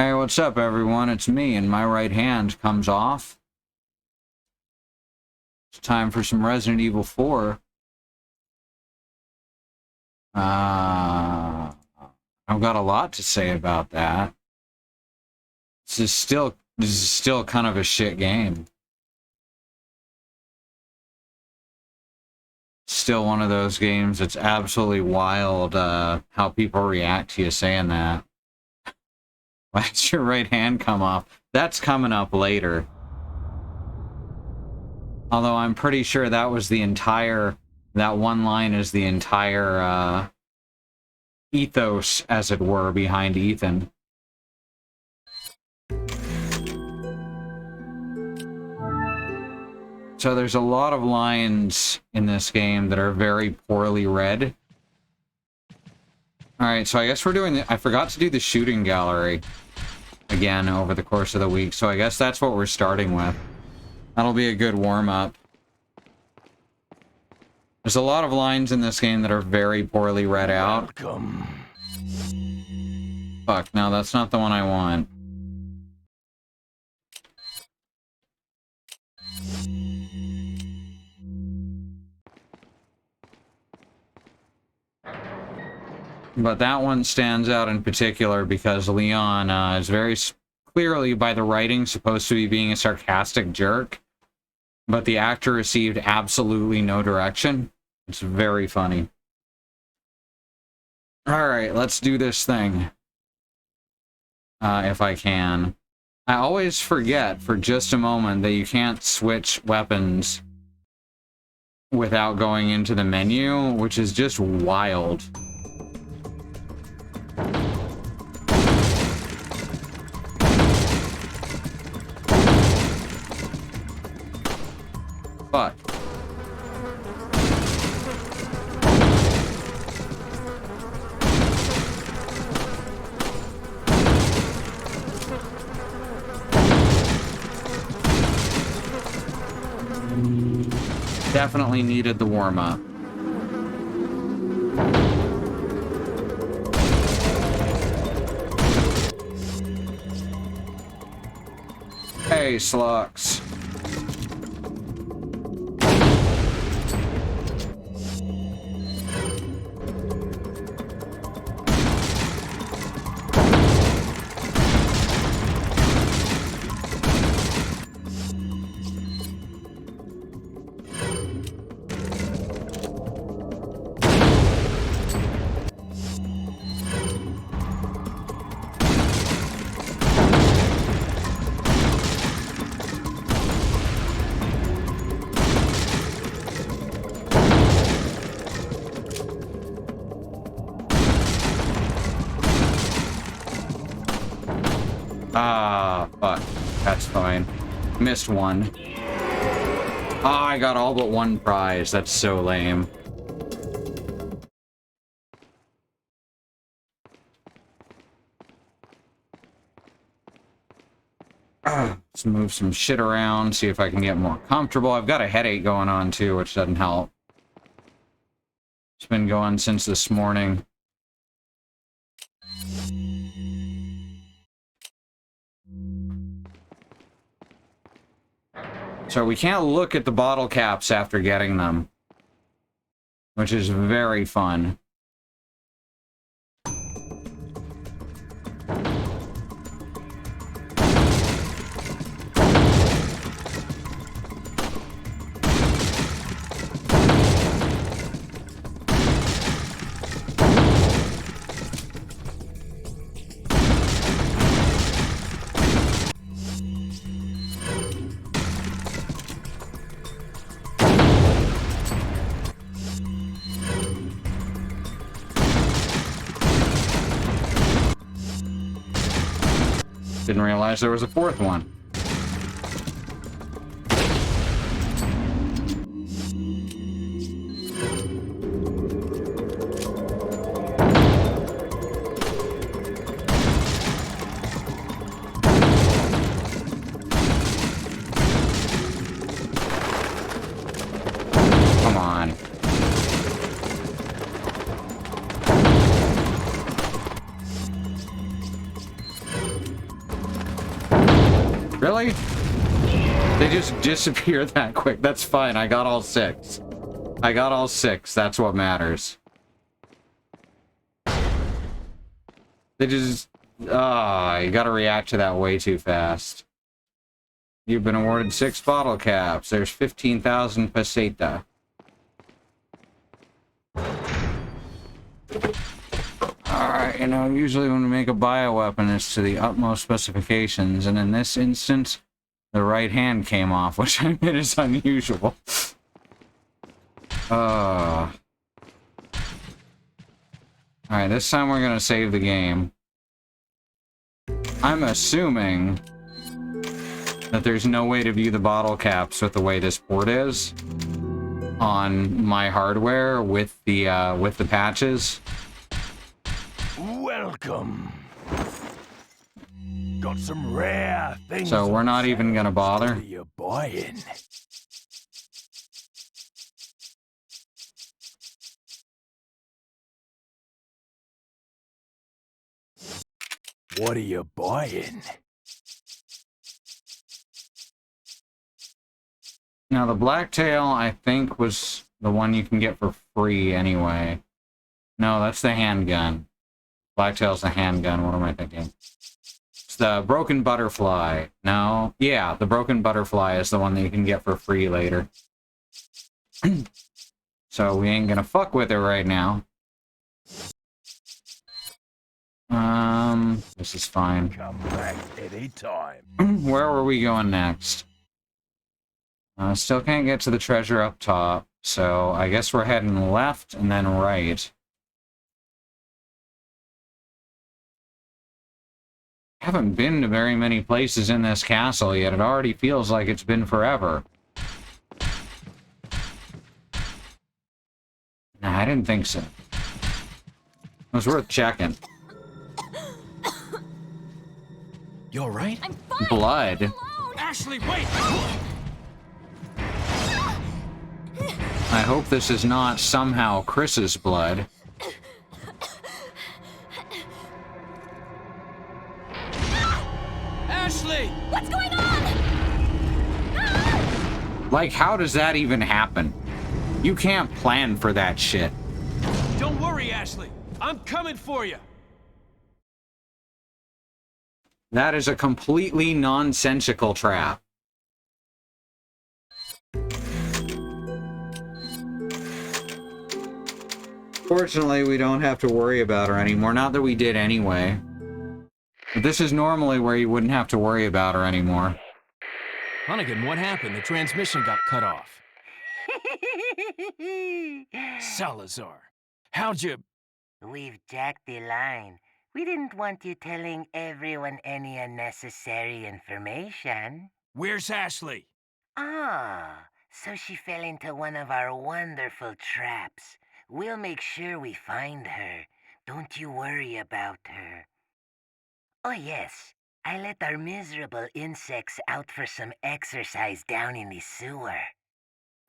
Hey, what's up, everyone? It's me, and my right hand comes off. It's time for some Resident Evil 4. I've got a lot to say about that. This is still kind of a shit game. Still one of those games that's absolutely wild, how people react to you saying that. Why does your right hand come off? That's coming up later. Although I'm pretty sure that was the entire... That one line is the entire, ethos, as it were, behind Ethan. So there's a lot of lines in this game that are very poorly read. Alright, so I guess we're doing... I forgot to do the shooting gallery again over the course of the week, so I guess that's what we're starting with. That'll be a good warm-up. There's a lot of lines in this game that are very poorly read out. Welcome. Fuck, no, that's not the one I want. But that one stands out in particular because Leon is very clearly, by the writing, supposed to be being a sarcastic jerk. But the actor received absolutely no direction. It's very funny. Alright, let's do this thing. If I can. I always forget for just a moment that you can't switch weapons without going into the menu, which is just wild. But definitely needed the warm-up. Hey, slugs. Ah, fuck. That's fine. Missed one. Ah, I got all but one prize. That's so lame. Let's move some shit around, see if I can get more comfortable. I've got a headache going on too, which doesn't help. It's been going since this morning. So we can't look at the bottle caps after getting them, which is very fun. Didn't realize there was a fourth one. Come on. Really? They just disappear that quick. That's fine. I got all 6. I got all 6. That's what matters. They just... Ah, you gotta react to that way too fast. You've been awarded 6 bottle caps. There's 15,000 peseta. Alright, you know, usually when we make a bioweapon, it's to the utmost specifications, and in this instance, the right hand came off, which I admit is unusual. Alright, this time we're gonna save the game. I'm assuming that there's no way to view the bottle caps with the way this port is on my hardware with the patches. Welcome. Got some rare things. So we're not even gonna bother. What are you buying? What are you buying? Now the blacktail, I think, was the one you can get for free anyway. No, that's the handgun. Blacktail's the handgun. What am I thinking? It's the broken butterfly. No, yeah, the broken butterfly is the one that you can get for free later. So we ain't gonna fuck with it right now. This is fine. Come back anytime. Where were we going next? Still can't get to the treasure up top, so I guess we're heading left and then right. Haven't been to very many places in this castle yet. It already feels like it's been forever. Nah, I didn't think so. It was worth checking. You alright? I'm fine. Blood. Ashley, wait! I hope this is not somehow Chris's blood. Ashley! What's going on? Like, how does that even happen? You can't plan for that shit. Don't worry, Ashley. I'm coming for you. That is a completely nonsensical trap. Fortunately, we don't have to worry about her anymore. Not that we did anyway. But this is normally where you wouldn't have to worry about her anymore. Hunnigan, what happened? The transmission got cut off. Salazar, how'd you... We've jacked the line. We didn't want you telling everyone any unnecessary information. Where's Ashley? Ah, so she fell into one of our wonderful traps. We'll make sure we find her. Don't you worry about her. Oh yes, I let our miserable insects out for some exercise down in the sewer.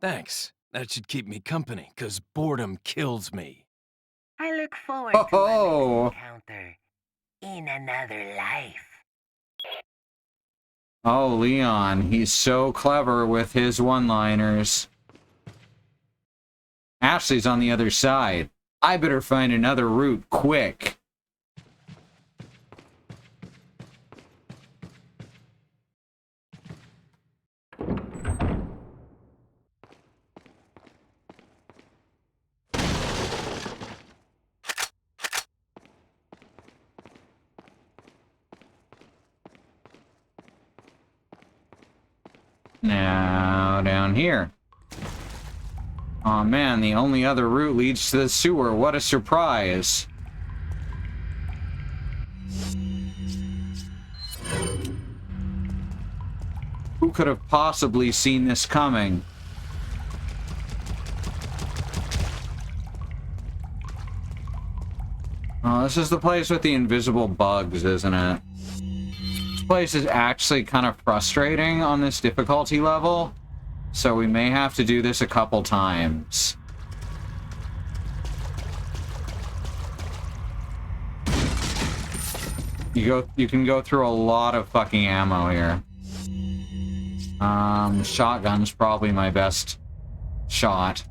Thanks. That should keep me company, 'cause boredom kills me. I look forward to our next encounter in another life. Oh, Leon, he's so clever with his one-liners. Ashley's on the other side. I better find another route quick. Now, down here. Aw, man, the only other route leads to the sewer. What a surprise. Who could have possibly seen this coming? Oh, this is the place with the invisible bugs, isn't it? This place is actually kind of frustrating on this difficulty level, so we may have to do this a couple times. You can go through a lot of fucking ammo here. Shotgun's probably my best shot.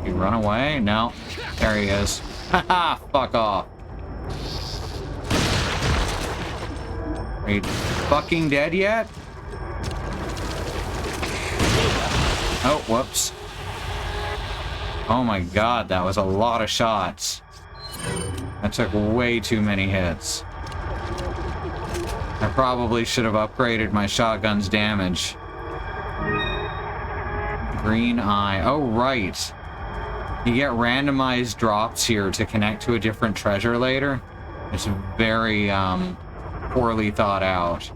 You run away? No. There he is. Haha, fuck off. Are you fucking dead yet? Oh, whoops. Oh my god, that was a lot of shots. That took way too many hits. I probably should have upgraded my shotgun's damage. Green eye. Oh, right. You get randomized drops here to connect to a different treasure later. It's very, poorly thought out.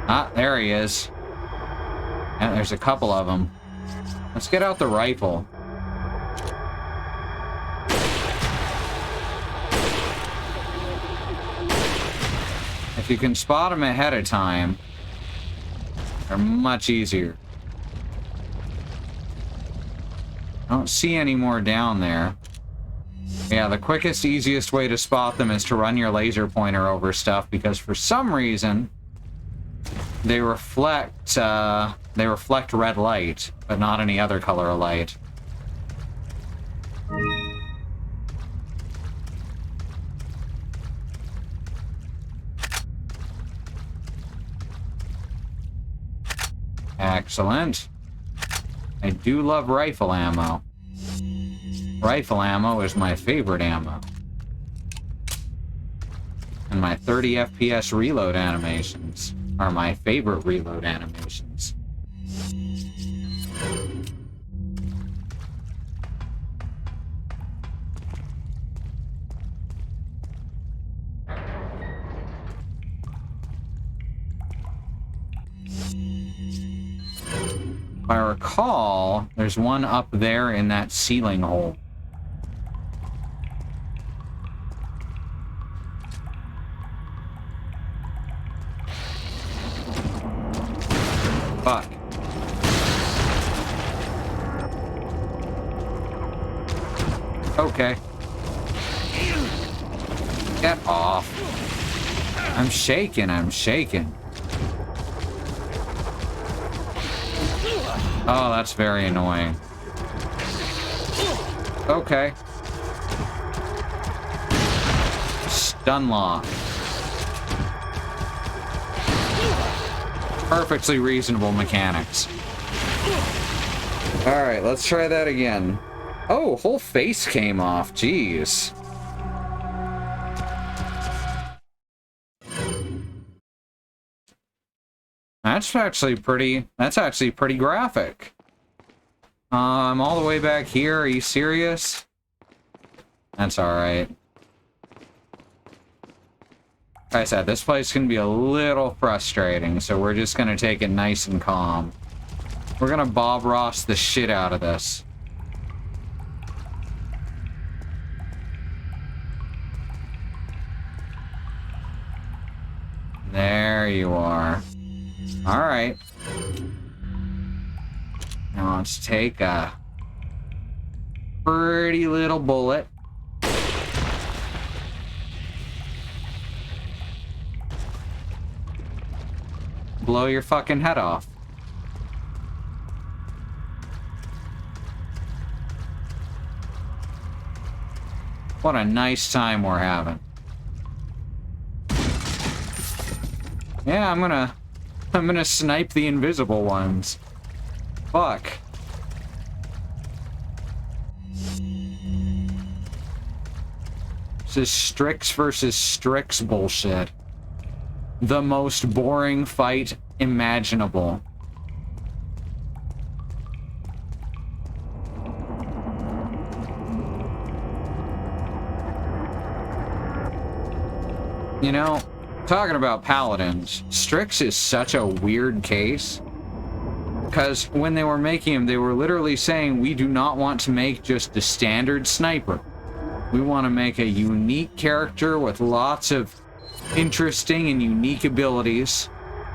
Ah, there he is. And there's a couple of them. Let's get out the rifle. If you can spot them ahead of time, they're much easier. I don't see any more down there. Yeah, the quickest, easiest way to spot them is to run your laser pointer over stuff, because for some reason they reflect red light, but not any other color of light. Excellent. I do love rifle ammo. Rifle ammo is my favorite ammo. And my 30 FPS reload animations are my favorite reload animations. If I recall, there's one up there in that ceiling hole. Fuck. Okay. Get off. I'm shaking, I'm shaking. Oh, that's very annoying. Okay. Stun lock. Perfectly reasonable mechanics. Alright, let's try that again. Oh, whole face came off. Jeez. That's actually pretty graphic. I'm all the way back here. Are you serious? That's alright. Like I said, this place can be a little frustrating, so we're just gonna take it nice and calm. We're gonna Bob Ross the shit out of this. There you are. Alright. Now let's take a pretty little bullet. Blow your fucking head off. What a nice time we're having. Yeah, I'm gonna snipe the invisible ones. Fuck. This is Strix versus Strix bullshit. The most boring fight imaginable. You know, talking about paladins, Strix is such a weird case. Because when they were making him, they were literally saying, we do not want to make just the standard sniper. We want to make a unique character with lots of interesting and unique abilities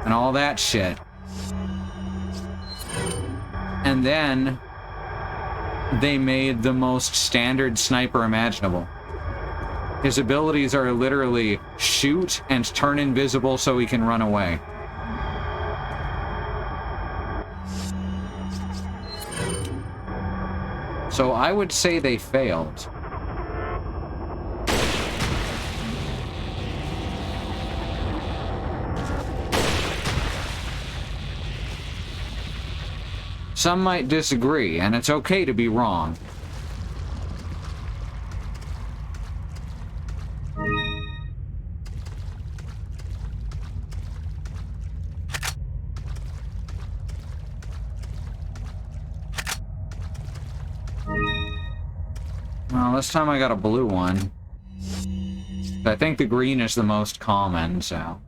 and all that shit. And then they made the most standard sniper imaginable. His abilities are literally shoot and turn invisible so he can run away. So I would say they failed. Some might disagree, and it's okay to be wrong. Well, this time I got a blue one. I think the green is the most common, so...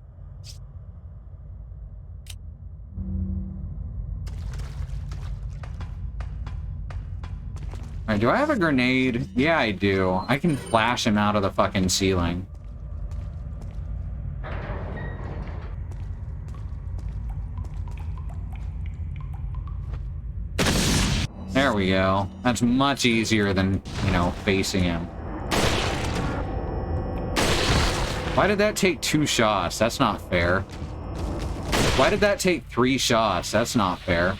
Alright, do I have a grenade? Yeah, I do. I can flash him out of the fucking ceiling. There we go. That's much easier than, you know, facing him. Why did that take 2 shots? That's not fair. Why did that take 3 shots? That's not fair.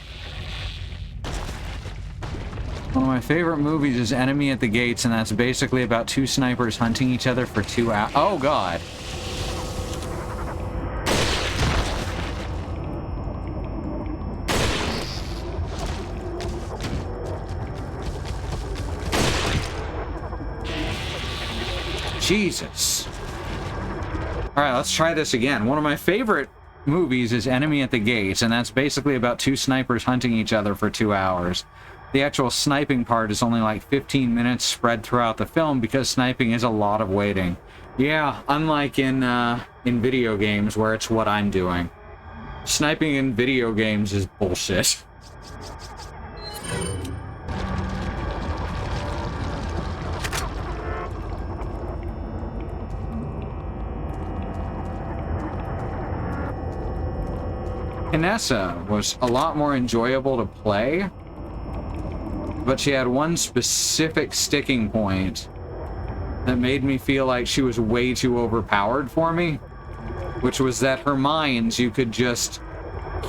One of my favorite movies is Enemy at the Gates, and that's basically about 2 snipers hunting each other for 2 hours. Oh, God. Jesus. Alright, let's try this again. One of my favorite movies is Enemy at the Gates, and that's basically about 2 snipers hunting each other for 2 hours. The actual sniping part is only like 15 minutes spread throughout the film because sniping is a lot of waiting. Yeah, unlike in video games where it's what I'm doing. Sniping in video games is bullshit. Kinessa was a lot more enjoyable to play, but she had one specific sticking point that made me feel like she was way too overpowered for me, which was that her mines, you could just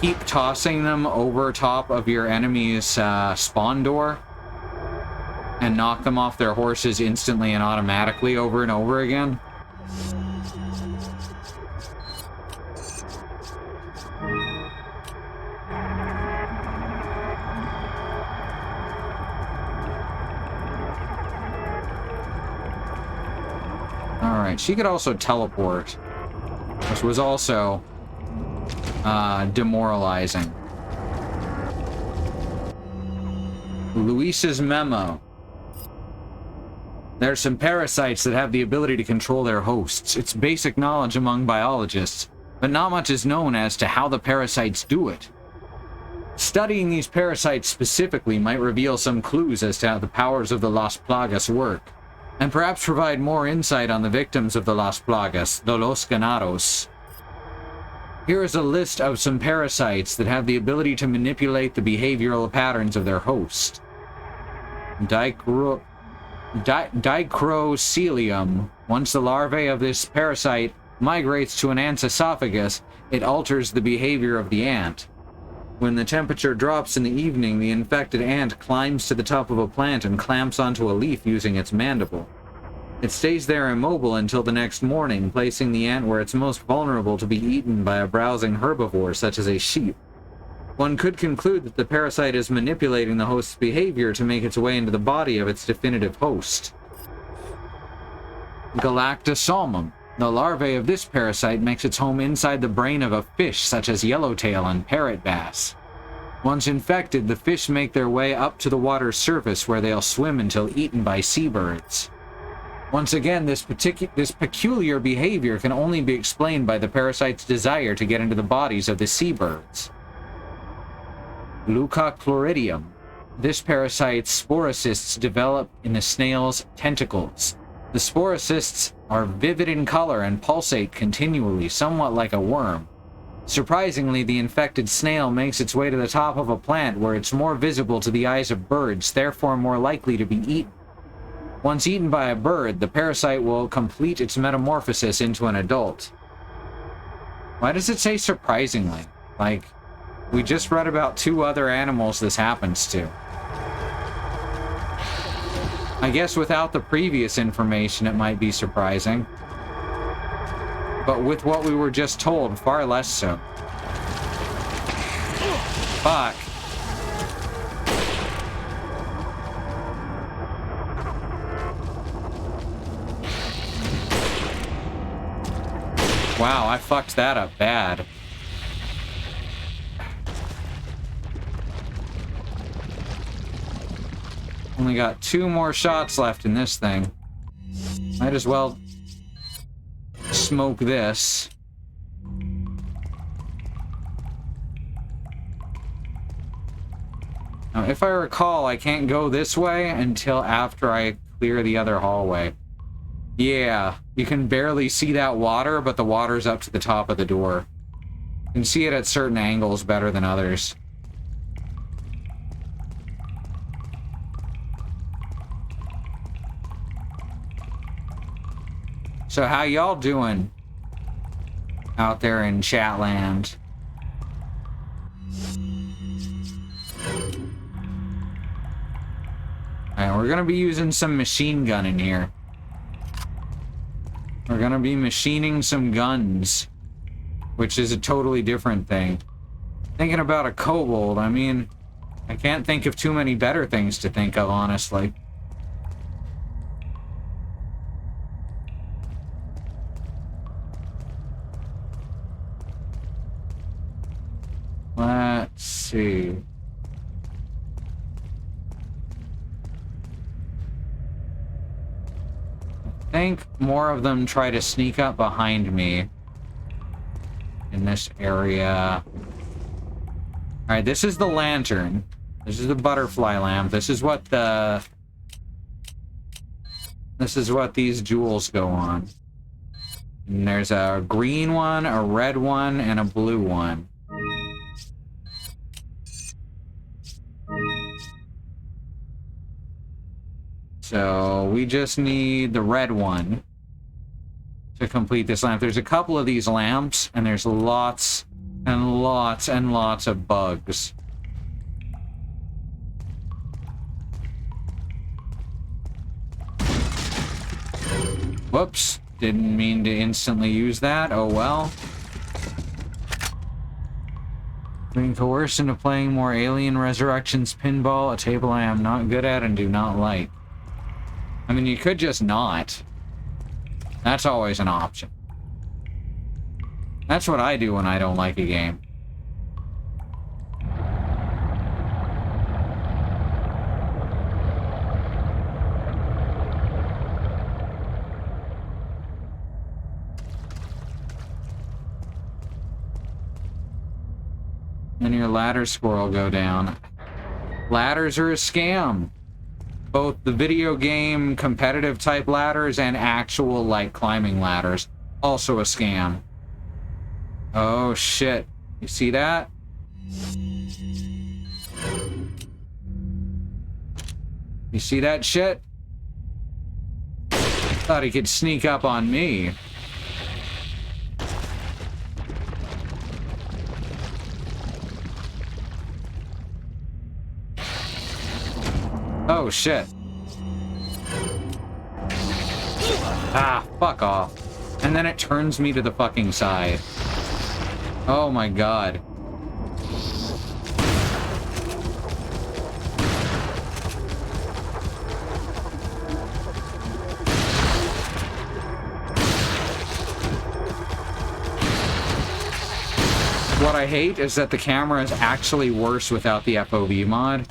keep tossing them over top of your enemy's spawn door and knock them off their horses instantly and automatically over and over again. Alright, she could also teleport, which was also demoralizing. Luis's memo. There are some parasites that have the ability to control their hosts. It's basic knowledge among biologists, but not much is known as to how the parasites do it. Studying these parasites specifically might reveal some clues as to how the powers of the Las Plagas work, and perhaps provide more insight on the victims of the Las Plagas, the Los Ganados. Here is a list of some parasites that have the ability to manipulate the behavioral patterns of their host. Dicrocelium. Once the larvae of this parasite migrates to an ant's esophagus, it alters the behavior of the ant. When the temperature drops in the evening, the infected ant climbs to the top of a plant and clamps onto a leaf using its mandible. It stays there immobile until the next morning, placing the ant where it's most vulnerable to be eaten by a browsing herbivore such as a sheep. One could conclude that the parasite is manipulating the host's behavior to make its way into the body of its definitive host. Galactosalmum. The larvae of this parasite makes its home inside the brain of a fish such as yellowtail and parrot bass. Once infected, the fish make their way up to the water's surface where they'll swim until eaten by seabirds. Once again, this peculiar behavior can only be explained by the parasite's desire to get into the bodies of the seabirds. Leucochloridium. This parasite's sporocysts develop in the snail's tentacles. The sporocysts are vivid in color and pulsate continually, somewhat like a worm. Surprisingly, the infected snail makes its way to the top of a plant where it's more visible to the eyes of birds, therefore more likely to be eaten. Once eaten by a bird, the parasite will complete its metamorphosis into an adult. Why does it say surprisingly? Like, we just read about 2 other animals this happens to. I guess without the previous information, it might be surprising. But with what we were just told, far less so. Fuck. Wow, I fucked that up bad. Only got 2 more shots left in this thing. Might as well smoke this. Now, if I recall, I can't go this way until after I clear the other hallway. Yeah, you can barely see that water, but the water's up to the top of the door. You can see it at certain angles better than others. So how y'all doing out there in Chatland? Alright, we're gonna be using some machine gun in here. We're gonna be machining some guns, which is a totally different thing. Thinking about a kobold, I mean, I can't think of too many better things to think of, honestly. Let's see. I think more of them try to sneak up behind me in this area. Alright, this is the lantern. This is the butterfly lamp. This is what these jewels go on. And there's a green one, a red one, and a blue one. So we just need the red one to complete this lamp. There's a couple of these lamps, and there's lots and lots and lots of bugs. Whoops, didn't mean to instantly use that. Oh well. Being coerced into playing more Alien Resurrections pinball, a table I am not good at and do not like. I mean, you could just not. That's always an option. That's what I do when I don't like a game. Then your ladder score will go down. Ladders are a scam. Both the video game competitive type ladders and actual, like, climbing ladders. Also a scam. Oh, shit. You see that? You see that shit? Thought he could sneak up on me. Oh, shit. Ah, fuck off. And then it turns me to the fucking side. Oh my god. What I hate is that the camera is actually worse without the FOV mod.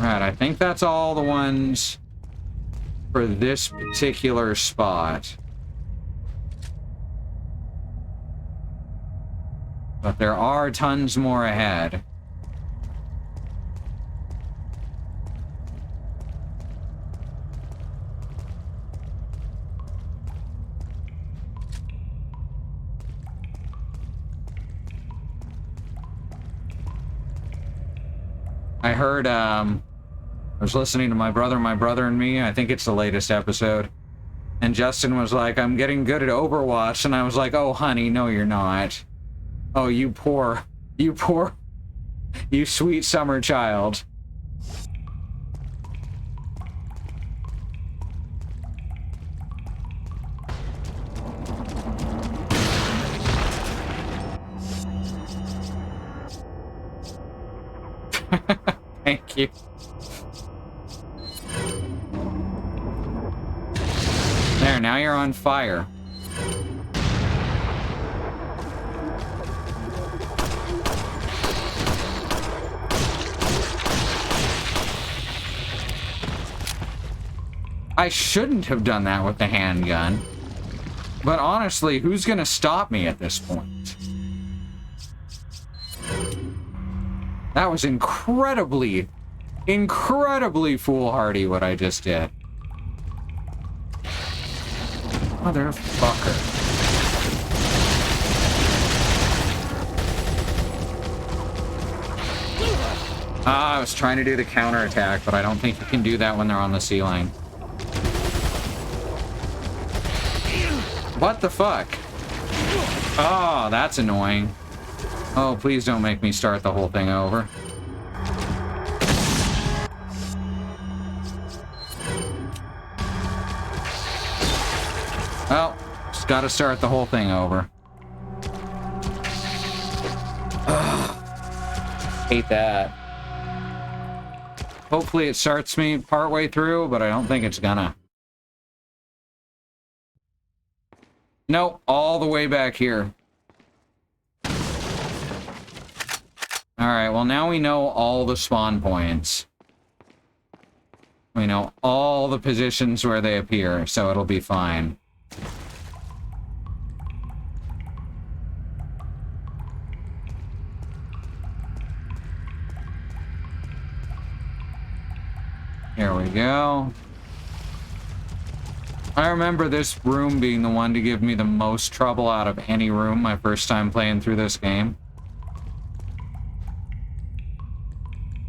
Alright, I think that's all the ones for this particular spot. But there are tons more ahead. I heard, I was listening to my brother and me. I think it's the latest episode. And Justin was like, I'm getting good at Overwatch. And I was like, oh, honey, no, you're not. Oh, you sweet summer child. Thank you. There, now you're on fire. I shouldn't have done that with the handgun. But honestly, who's gonna stop me at this point? That was incredibly foolhardy what I just did. Motherfucker. I was trying to do the counterattack, but I don't think you can do that when they're on the ceiling. What the fuck? Oh, that's annoying. Oh, please don't make me start the whole thing over. Well, just gotta start the whole thing over. Ugh. Hate that. Hopefully it starts me partway through, but I don't think it's gonna. Nope, all the way back here. Alright, well now we know all the spawn points. We know all the positions where they appear, so it'll be fine. Here we go. I remember this room being the one to give me the most trouble out of any room my first time playing through this game.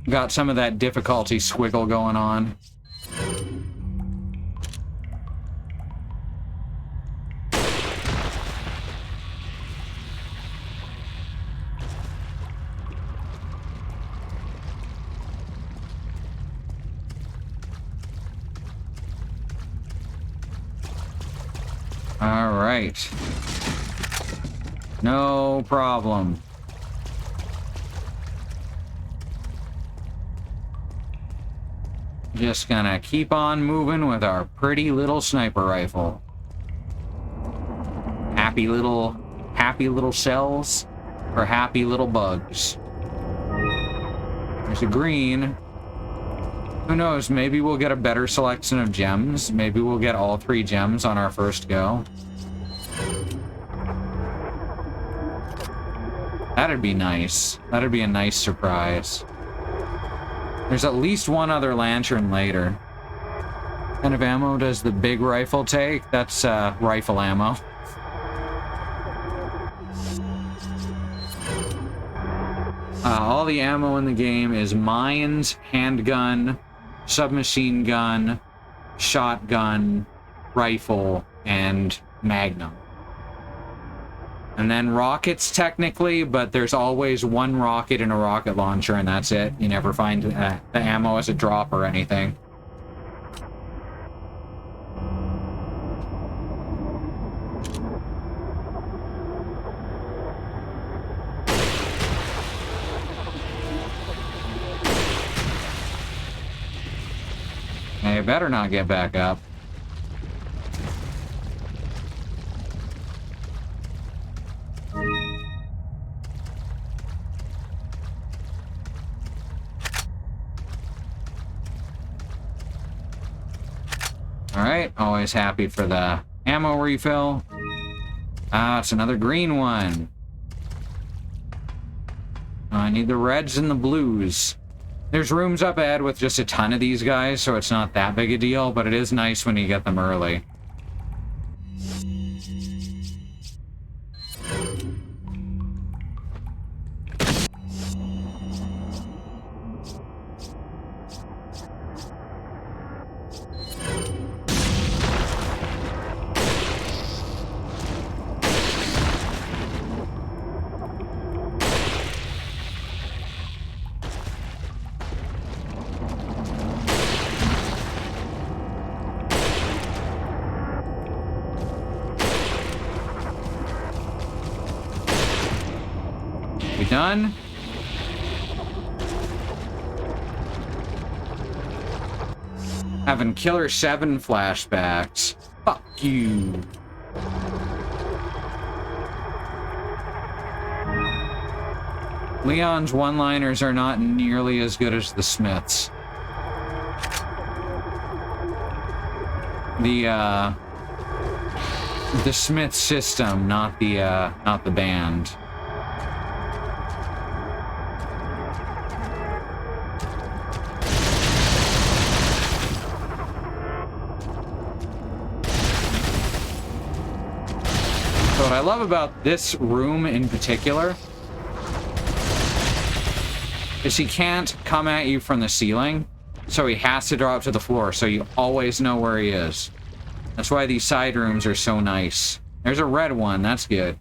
Got some of that difficulty squiggle going on. All right. No problem. Just gonna keep on moving with our pretty little sniper rifle. Happy little cells or happy little bugs. There's a green. Who knows, maybe we'll get a better selection of gems. Maybe we'll get all 3 gems on our first go. That'd be nice. That'd be a nice surprise. There's at least one other lantern later. What kind of ammo does the big rifle take? That's rifle ammo. All the ammo in the game is mines, handgun, submachine gun, shotgun, rifle, and magnum. And then rockets, technically, but there's always one rocket in a rocket launcher, and that's it. You never find the ammo as a drop or anything. Now, you better not get back up. Alright, always happy for the ammo refill. Ah, it's another green one. I need the reds and the blues. There's rooms up ahead with just a ton of these guys, so it's not that big a deal, but it is nice when you get them early. We done? Having Killer 7 flashbacks. Fuck you. Leon's one-liners are not nearly as good as the Smiths. The Smith system, not the band. So what I love about this room in particular is he can't come at you from the ceiling, so he has to drop to the floor, so you always know where he is. That's why these side rooms are so nice. There's a red one, that's good.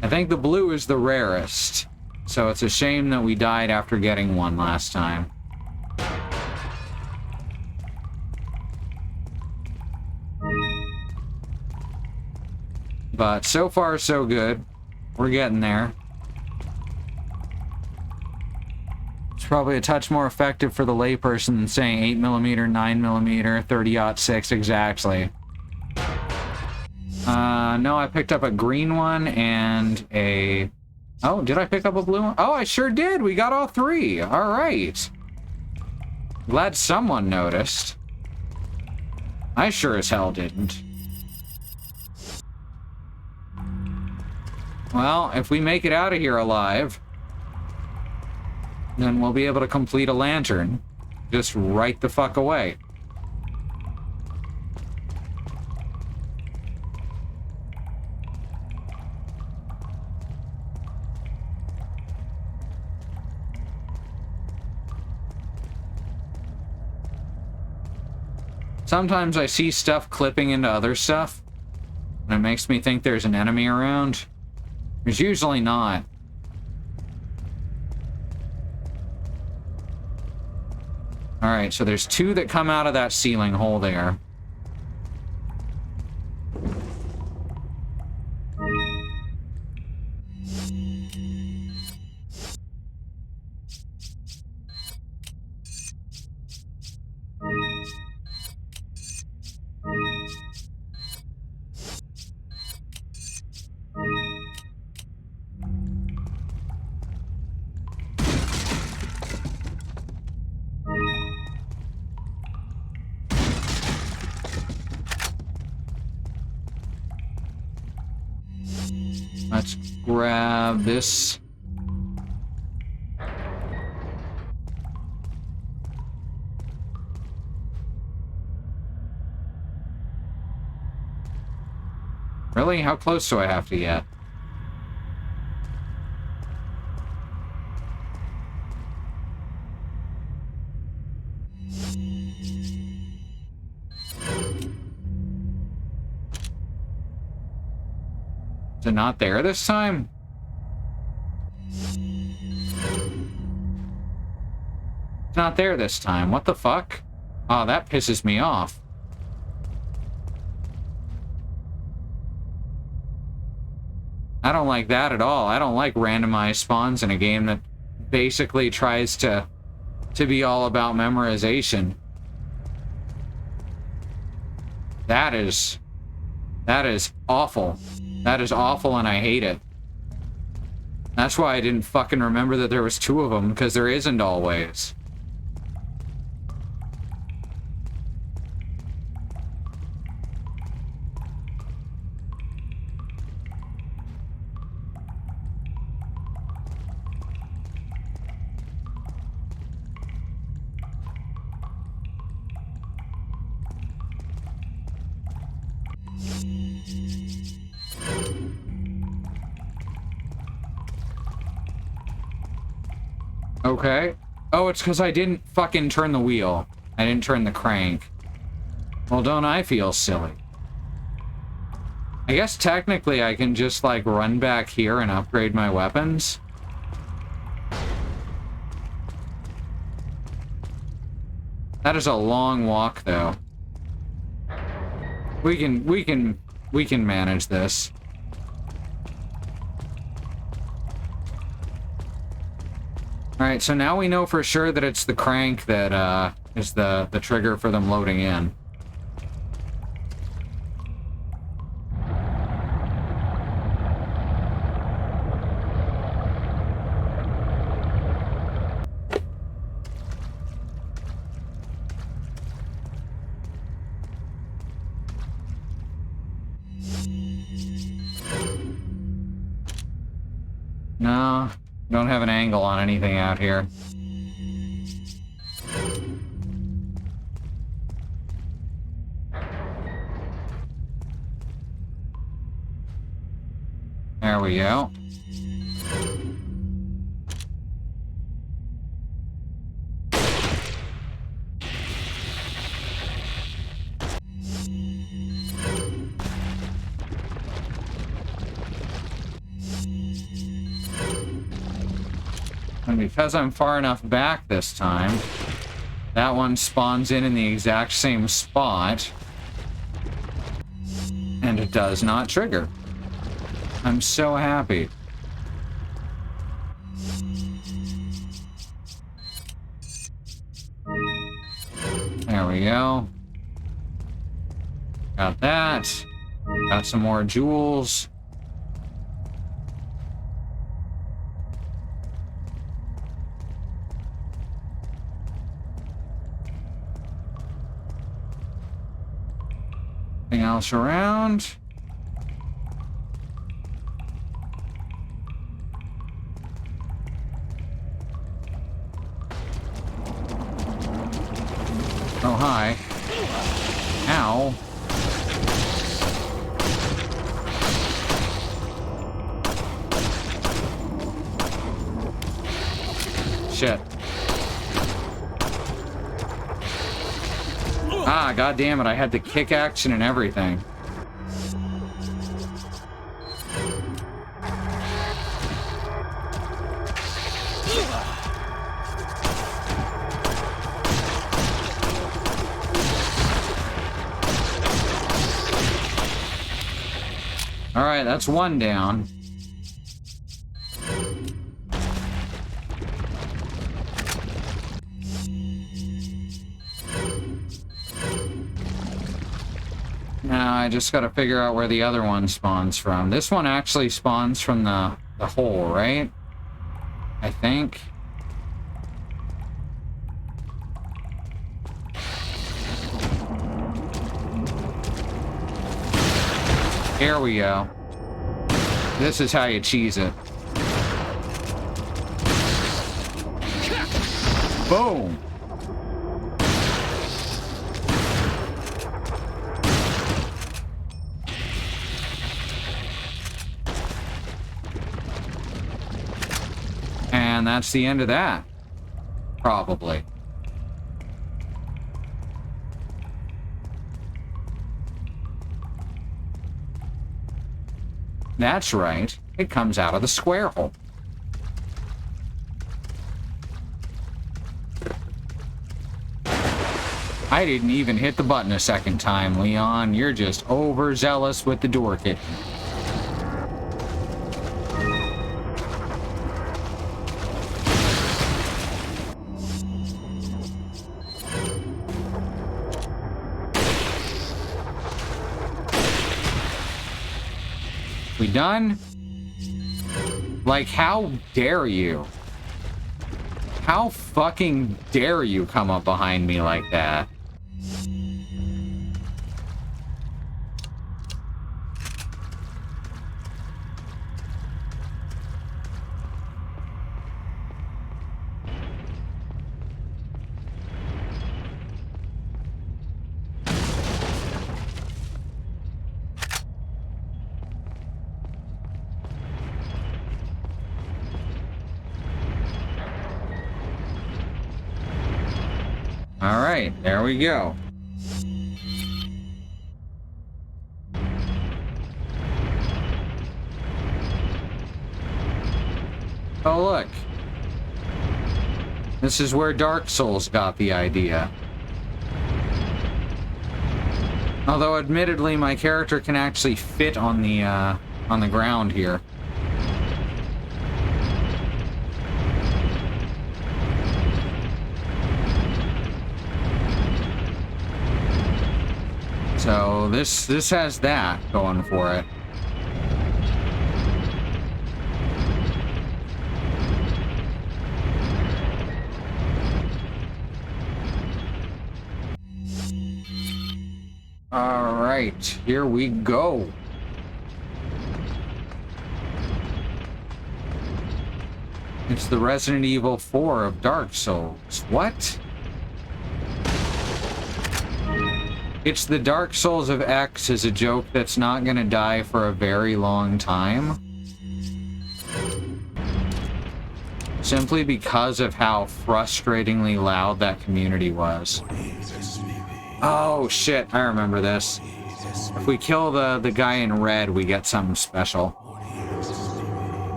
I think the blue is the rarest, so it's a shame that we died after getting one last time. But so far, so good. We're getting there. It's probably a touch more effective for the layperson than saying 8mm, 9mm, 30-06 exactly. No, I picked up a green one and a... Oh, did I pick up a blue one? Oh, I sure did! We got all three! Alright. Glad someone noticed. I sure as hell didn't. Well, if we make it out of here alive, then we'll be able to complete a lantern just right the fuck away. Sometimes I see stuff clipping into other stuff, and it makes me think there's an enemy around. There's usually not. Alright, so there's two that come out of that ceiling hole there. Let's grab this. Really? How close do I have to get? Is it not there this time? It's not there this time. What the fuck? Oh, that pisses me off. I don't like that at all. I don't like randomized spawns in a game that basically tries to be all about memorization. That is awful. That is awful, and I hate it. That's why I didn't fucking remember that there was two of them, because there isn't always. Okay. Oh, it's because I didn't fucking turn the wheel. I didn't turn the crank. Well, don't I feel silly? I guess technically I can just, like, run back here and upgrade my weapons. That is a long walk, though. We can manage this. Alright, so now we know for sure that it's the crank that, is the trigger for them loading in. No, don't have an angle on anything out here. There we go. And because I'm far enough back this time, that one spawns in the exact same spot, and it does not trigger. I'm so happy. There we go. Got that. Got some more jewels. Anything else around? Oh, hi. Ow. Shit. Ah, god damn it, I had the kick action and everything. Alright, that's one down. Now I just gotta figure out where the other one spawns from. This one actually spawns from the hole, right? I think. Here we go. This is how you cheese it. Boom! And that's the end of that. Probably. That's right. It comes out of the square hole. I didn't even hit the button a second time, Leon. You're just overzealous with the door kicking. We done? Like, how dare you? How fucking dare you come up behind me like that? Alright, there we go. Oh, look. This is where Dark Souls got the idea. Although, admittedly, my character can actually fit on the ground here. So this has that going for it. All right, here we go. It's the Resident Evil 4 of Dark Souls. What? It's the Dark Souls of X is a joke that's not gonna die for a very long time. Simply because of how frustratingly loud that community was. Oh shit, I remember this. If we kill the guy in red, we get something special.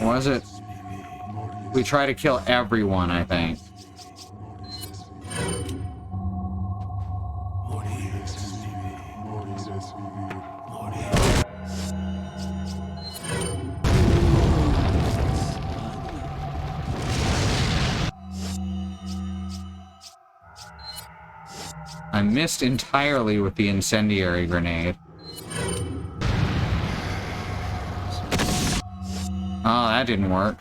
Was it? We try to kill everyone, I think. I missed entirely with the incendiary grenade. Oh, that didn't work.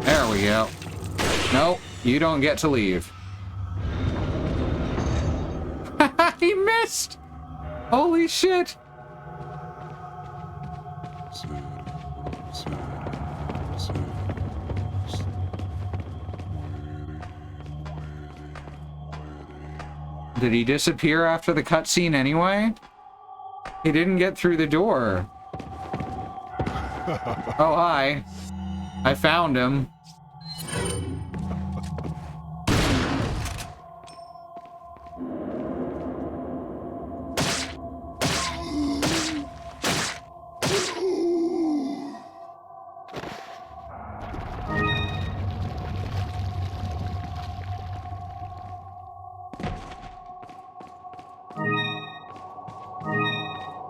There we go. Nope, you don't get to leave. He missed! Holy shit! Did he disappear after the cutscene anyway? He didn't get through the door. Oh, hi. I found him.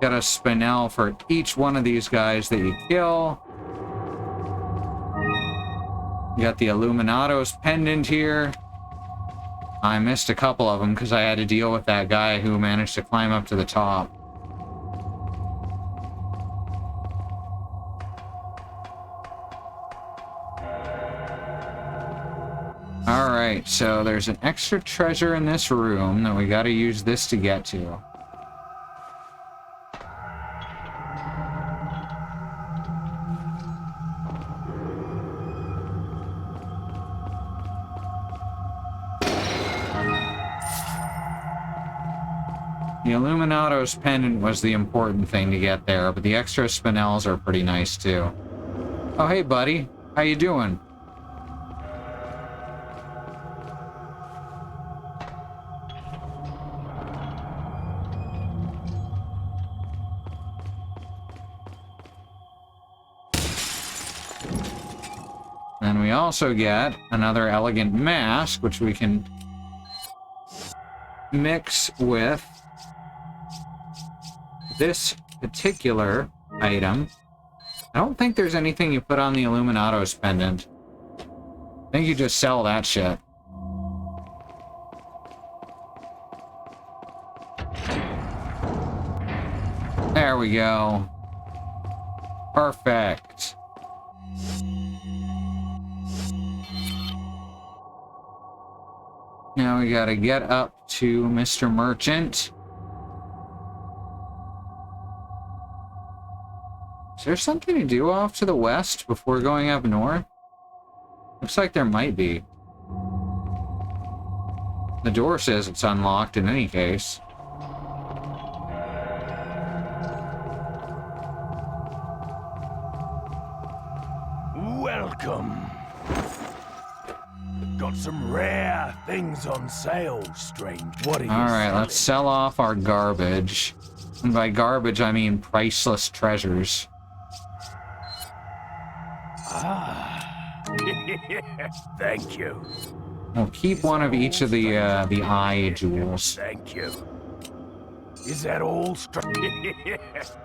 Got a spinel for each one of these guys that you kill. You got the Illuminados pendant here. I missed a couple of them because I had to deal with that guy who managed to climb up to the top. Alright, so there's an extra treasure in this room that we gotta use this to get to. The Illuminados pendant was the important thing to get there, but the extra spinels are pretty nice too. Oh, hey buddy. How you doing? Then we also get another elegant mask, which we can mix with this particular item. I don't think there's anything you put on the Illuminados pendant. I think you just sell that shit. There we go. Perfect. Now we gotta get up to Mr. Merchant. Is there something to do off to the west before going up north? Looks like there might be. The door says it's unlocked in any case. Welcome. Got some rare things on sale, strange. What are you Alright, let's sell off our garbage. And by garbage, I mean priceless treasures. Ah. Thank you. We'll keep one of each of the eye jewels. Thank you. Is that all?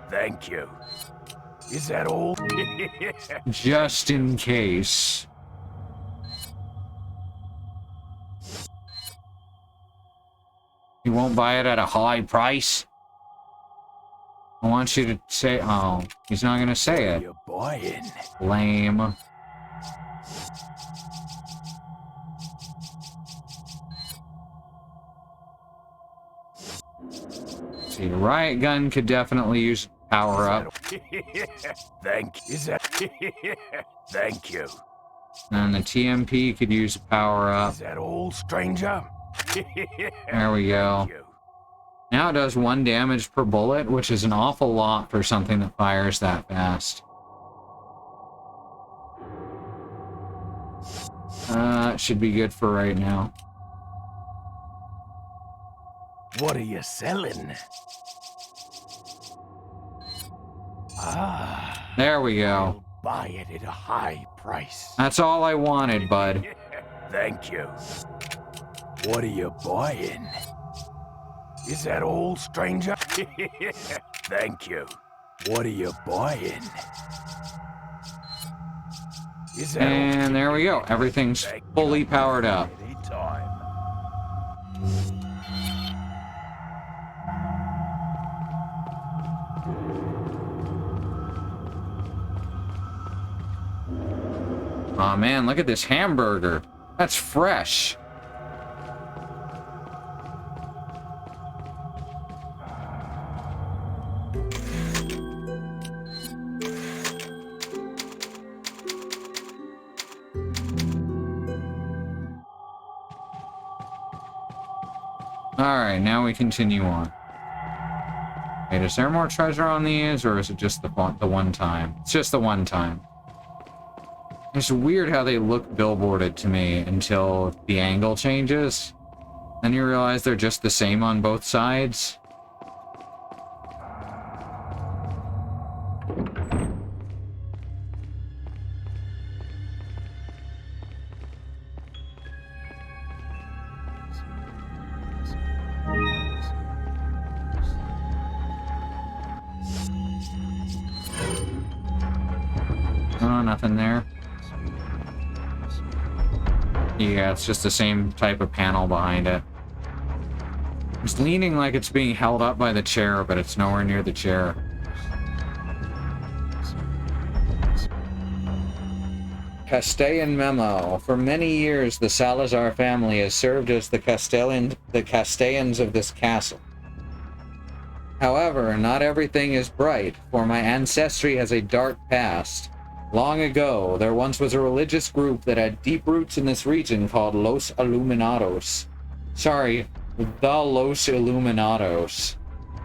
Thank you. Is that all? Just in case. You won't buy it at a high price? I want you to say... Oh, he's not gonna say it. You're buying. Lame. See, the riot gun could definitely use power up. Thank you. Is that? Thank you. And the TMP could use a power up. Is that all, stranger? There we go. Thank you. Now it does 1 damage per bullet, which is an awful lot for something that fires that fast. It should be good for right now. What are you selling? Ah. There we go. I'll buy it at a high price. That's all I wanted, bud. Thank you. What are you buying? Is that all, stranger? Thank you. What are you buying? Is that And there we go. Everything's fully powered up. Anytime. Aw, man, look at this hamburger. That's fresh. Alright, now we continue on. Wait, is there more treasure on these, or is it just the one time? It's just the one time. It's weird how they look billboarded to me until the angle changes. Then you realize they're just the same on both sides. Oh, nothing there. Yeah, it's just the same type of panel behind it. It's leaning like it's being held up by the chair, but it's nowhere near the chair. Castellan memo. For many years, the Salazar family has served as the Castellans of this castle. However, not everything is bright, for my ancestry has a dark past. Long ago, there once was a religious group that had deep roots in this region called Los Illuminados. Sorry, the Los Illuminados.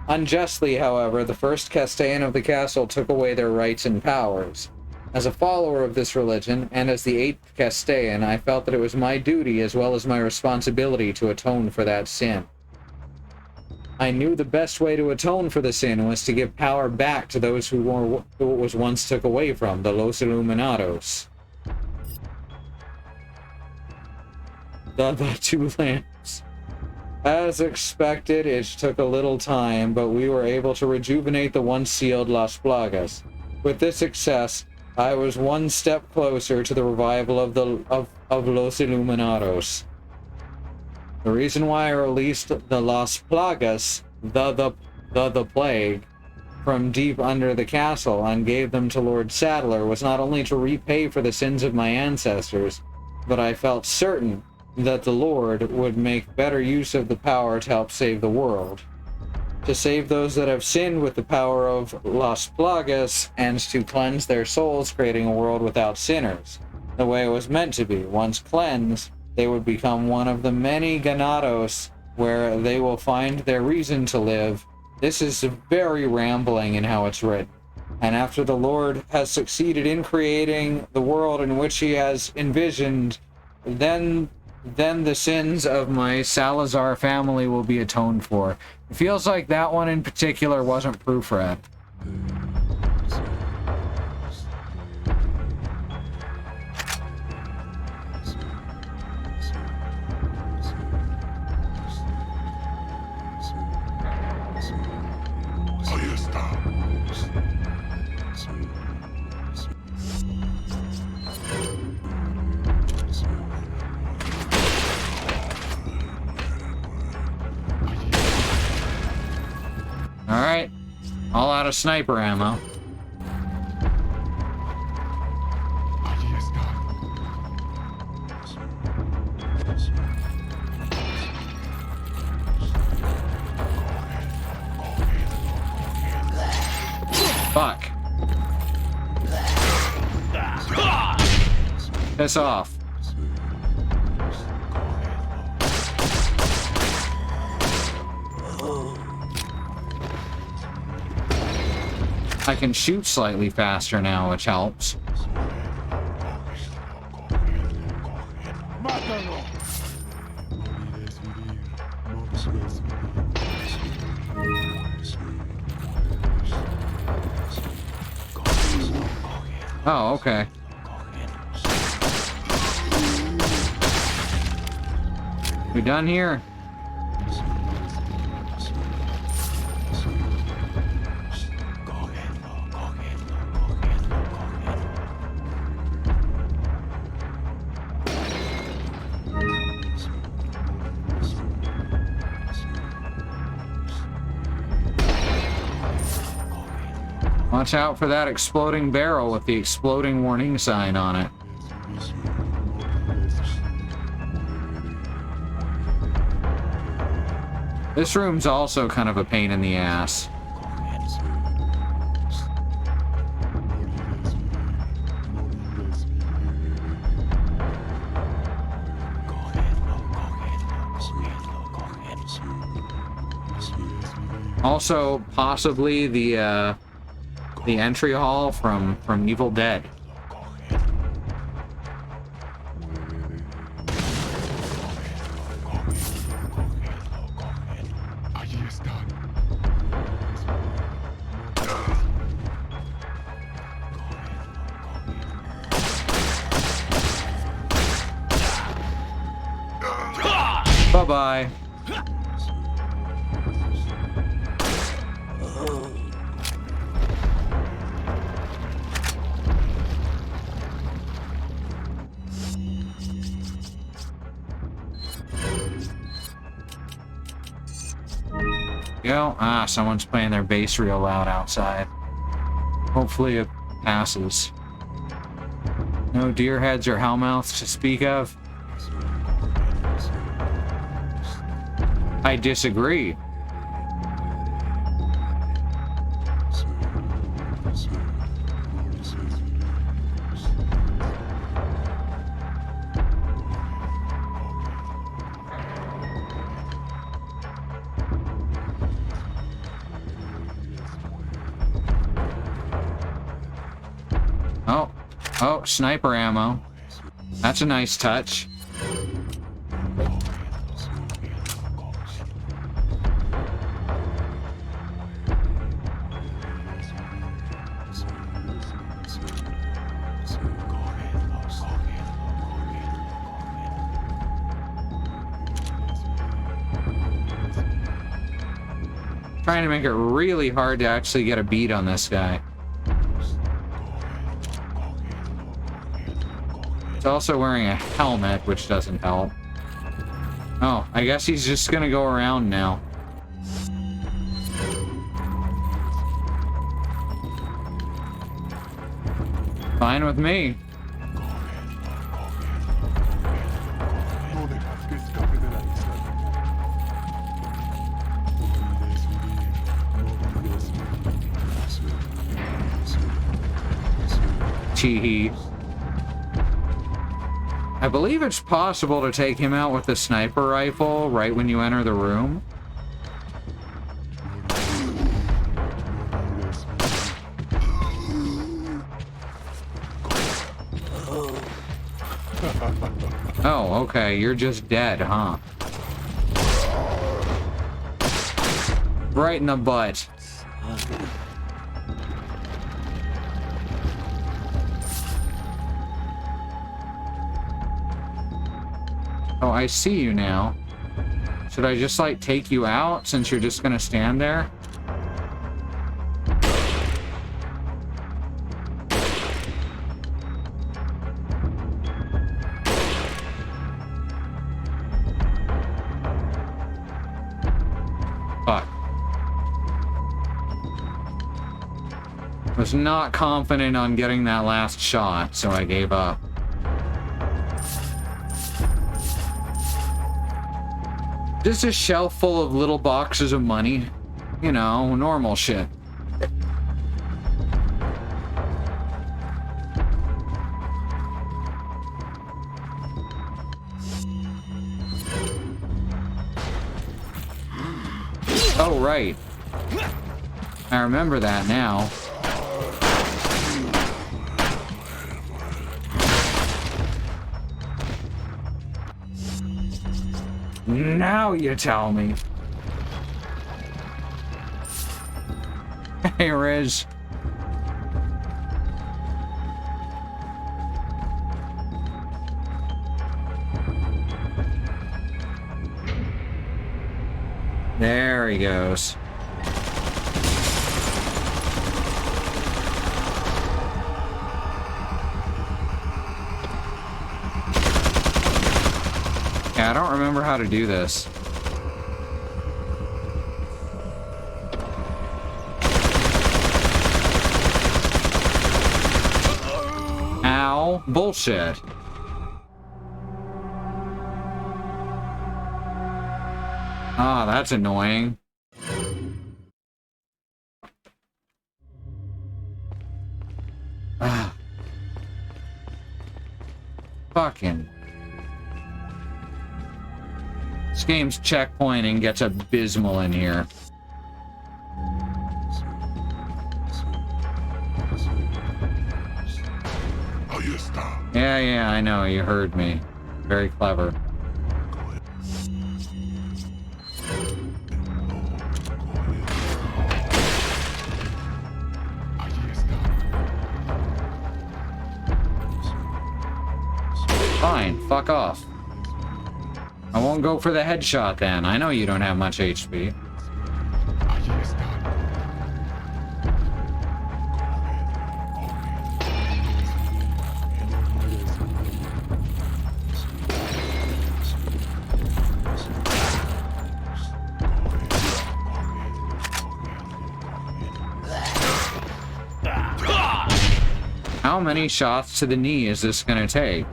Unjustly, however, the first Castellan of the castle took away their rights and powers. As a follower of this religion, and as the 8th Castellan, I felt that it was my duty as well as my responsibility to atone for that sin. I knew the best way to atone for the sin was to give power back to those who it was once took away from, the Los Illuminados. The two lamps. As expected, it took a little time, but we were able to rejuvenate the once sealed Las Plagas. With this success, I was one step closer to the revival of Los Illuminados. The reason why I released the Las Plagas, the plague, from deep under the castle and gave them to Lord Saddler was not only to repay for the sins of my ancestors, but I felt certain that the Lord would make better use of the power to help save the world. To save those that have sinned with the power of Las Plagas, and to cleanse their souls, creating a world without sinners. The way it was meant to be. Once cleansed, they would become one of the many ganados where they will find their reason to live. This is very rambling in how it's written. And after the Lord has succeeded in creating the world in which he has envisioned, then the sins of my Salazar family will be atoned for. It feels like that one in particular wasn't proofread. Alright, all out of sniper ammo. Fuck. Piss off. I can shoot slightly faster now, which helps. Oh, okay. We done here? Watch out for that exploding barrel with the exploding warning sign on it. This room's also kind of a pain in the ass. Also, possibly the entry hall from Evil Dead. Bye-bye. Go. Ah, someone's playing their bass real loud outside. Hopefully it passes. No deer heads or hellmouths to speak of. I disagree. Oh, sniper ammo. That's a nice touch. Trying to make it really hard to actually get a beat on this guy. He's also wearing a helmet, which doesn't help. Oh, I guess he's just gonna go around now. Fine with me. Teehee. I believe it's possible to take him out with the sniper rifle right when you enter the room. Oh, okay, you're just dead, huh? Right in the butt. Oh, I see you now. Should I just, like, take you out since you're just gonna stand there? Fuck. Was not confident on getting that last shot, so I gave up. Just a shelf full of little boxes of money. You know, normal shit. Oh, right. I remember that now. Now you tell me. Hey, Riz. There he goes. Yeah, I don't remember how to do this. Ow. Bullshit. Ah, that's annoying. Ah. Fucking. This game's checkpointing gets abysmal in here. Yeah, I know, you heard me. Very clever. Fine, fuck off. I won't go for the headshot then. I know you don't have much HP. How many shots to the knee is this gonna take?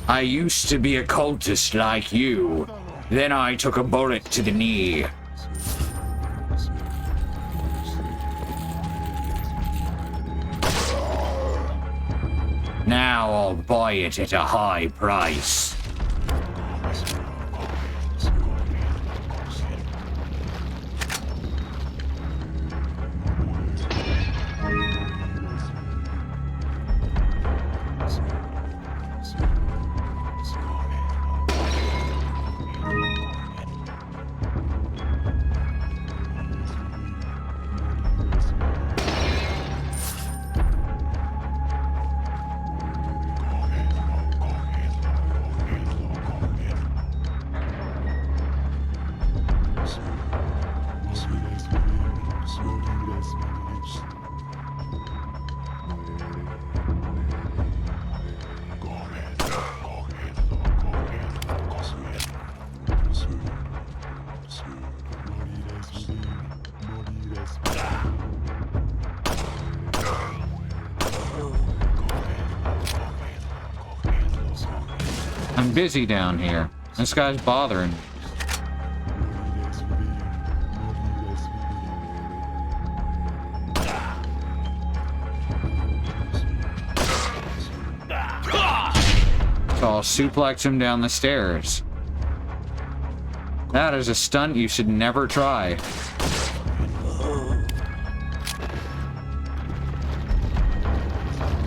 I used to be a cultist like you. Then I took a bullet to the knee. Now I'll buy it at a high price. I'm busy down here. This guy's bothering me. So I'll suplex him down the stairs. That is a stunt you should never try.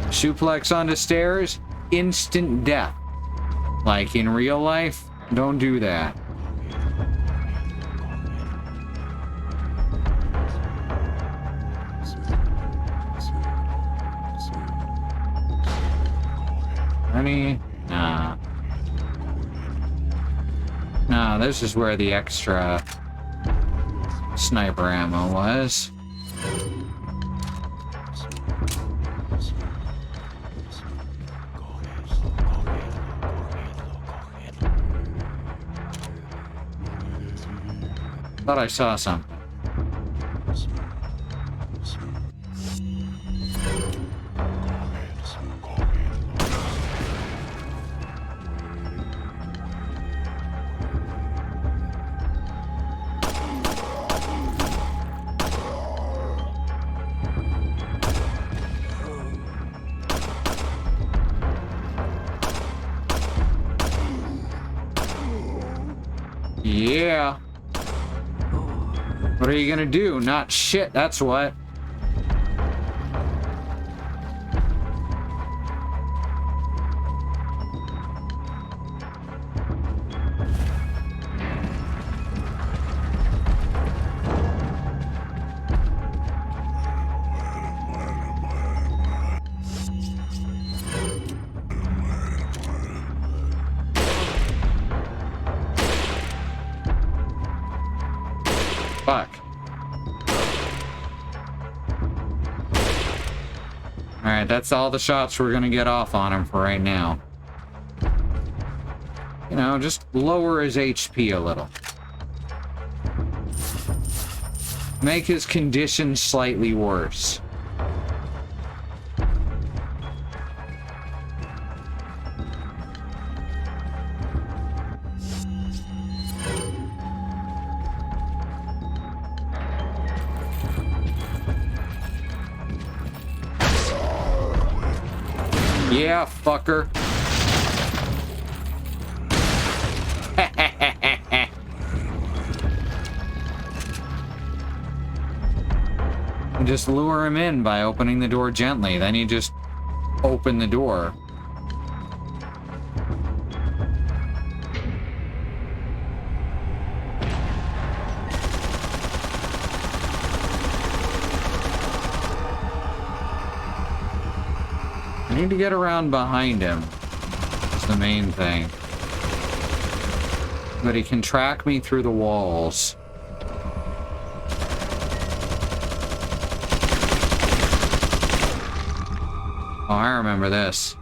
Suplex onto stairs, instant death. Like in real life, don't do that. Any? Nah. No, this is where the extra sniper ammo was. Thought I saw something. Yeah. What are you gonna do? Not shit, that's what. Fuck. Alright, that's all the shots we're gonna get off on him for right now. You know, just lower his HP a little. Make his condition slightly worse. Yeah, fucker. Just lure him in by opening the door gently. Then you just open the door. I need to get around behind him. That's the main thing. But he can track me through the walls. Oh, I remember this.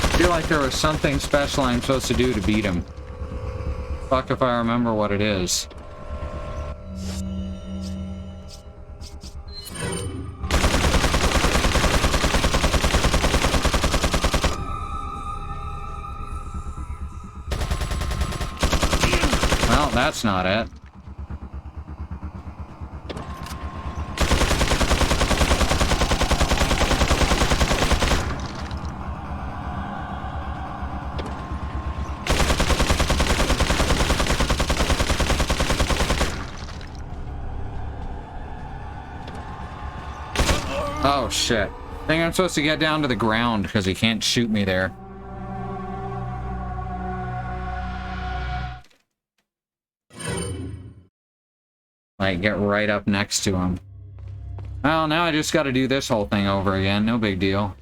I feel like there was something special I'm supposed to do to beat him. Fuck if I remember what it is. Well, that's not it. Oh shit. I think I'm supposed to get down to the ground because he can't shoot me there. Like, get right up next to him. Well, now I just gotta do this whole thing over again. No big deal.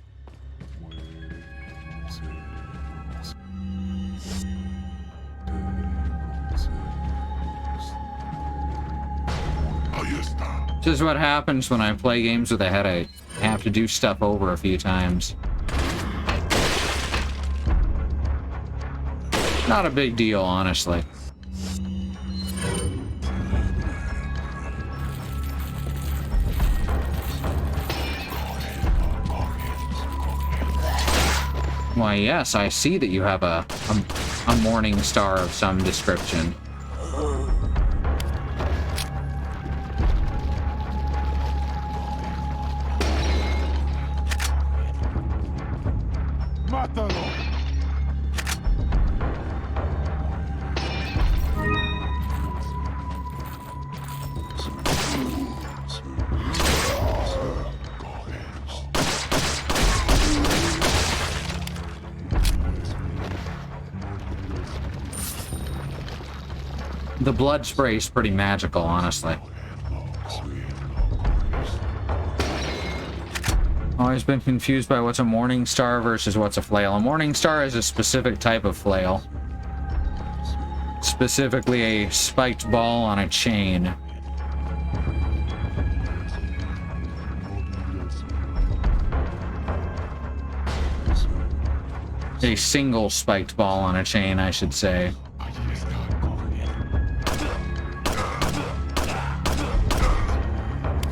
This is what happens when I play games with a headache. I have to do stuff over a few times. Not a big deal, honestly. Why, yes, I see that you have a morning star of some description. Mátalo. The blood spray is pretty magical, honestly. Always been confused by what's a morning star versus what's a flail. A morning star is a specific type of flail. Specifically a spiked ball on a chain. A single spiked ball on a chain, I should say.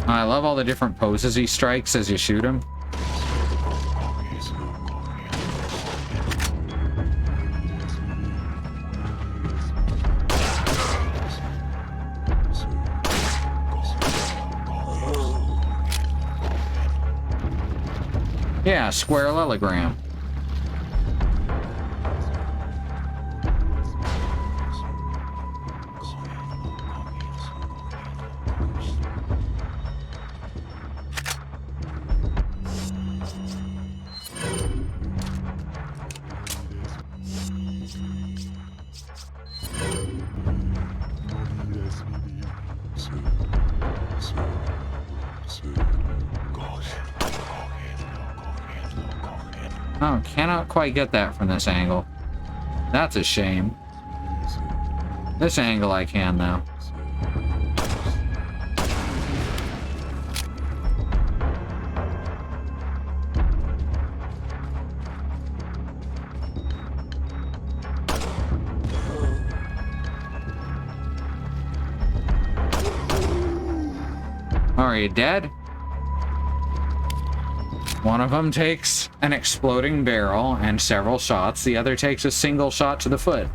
I love all the different poses he strikes as you shoot him. Yeah, squarelogram. Oh, cannot quite get that from this angle. That's a shame. This angle I can, though. Are you dead? One of them takes an exploding barrel and several shots. The other takes a single shot to the foot.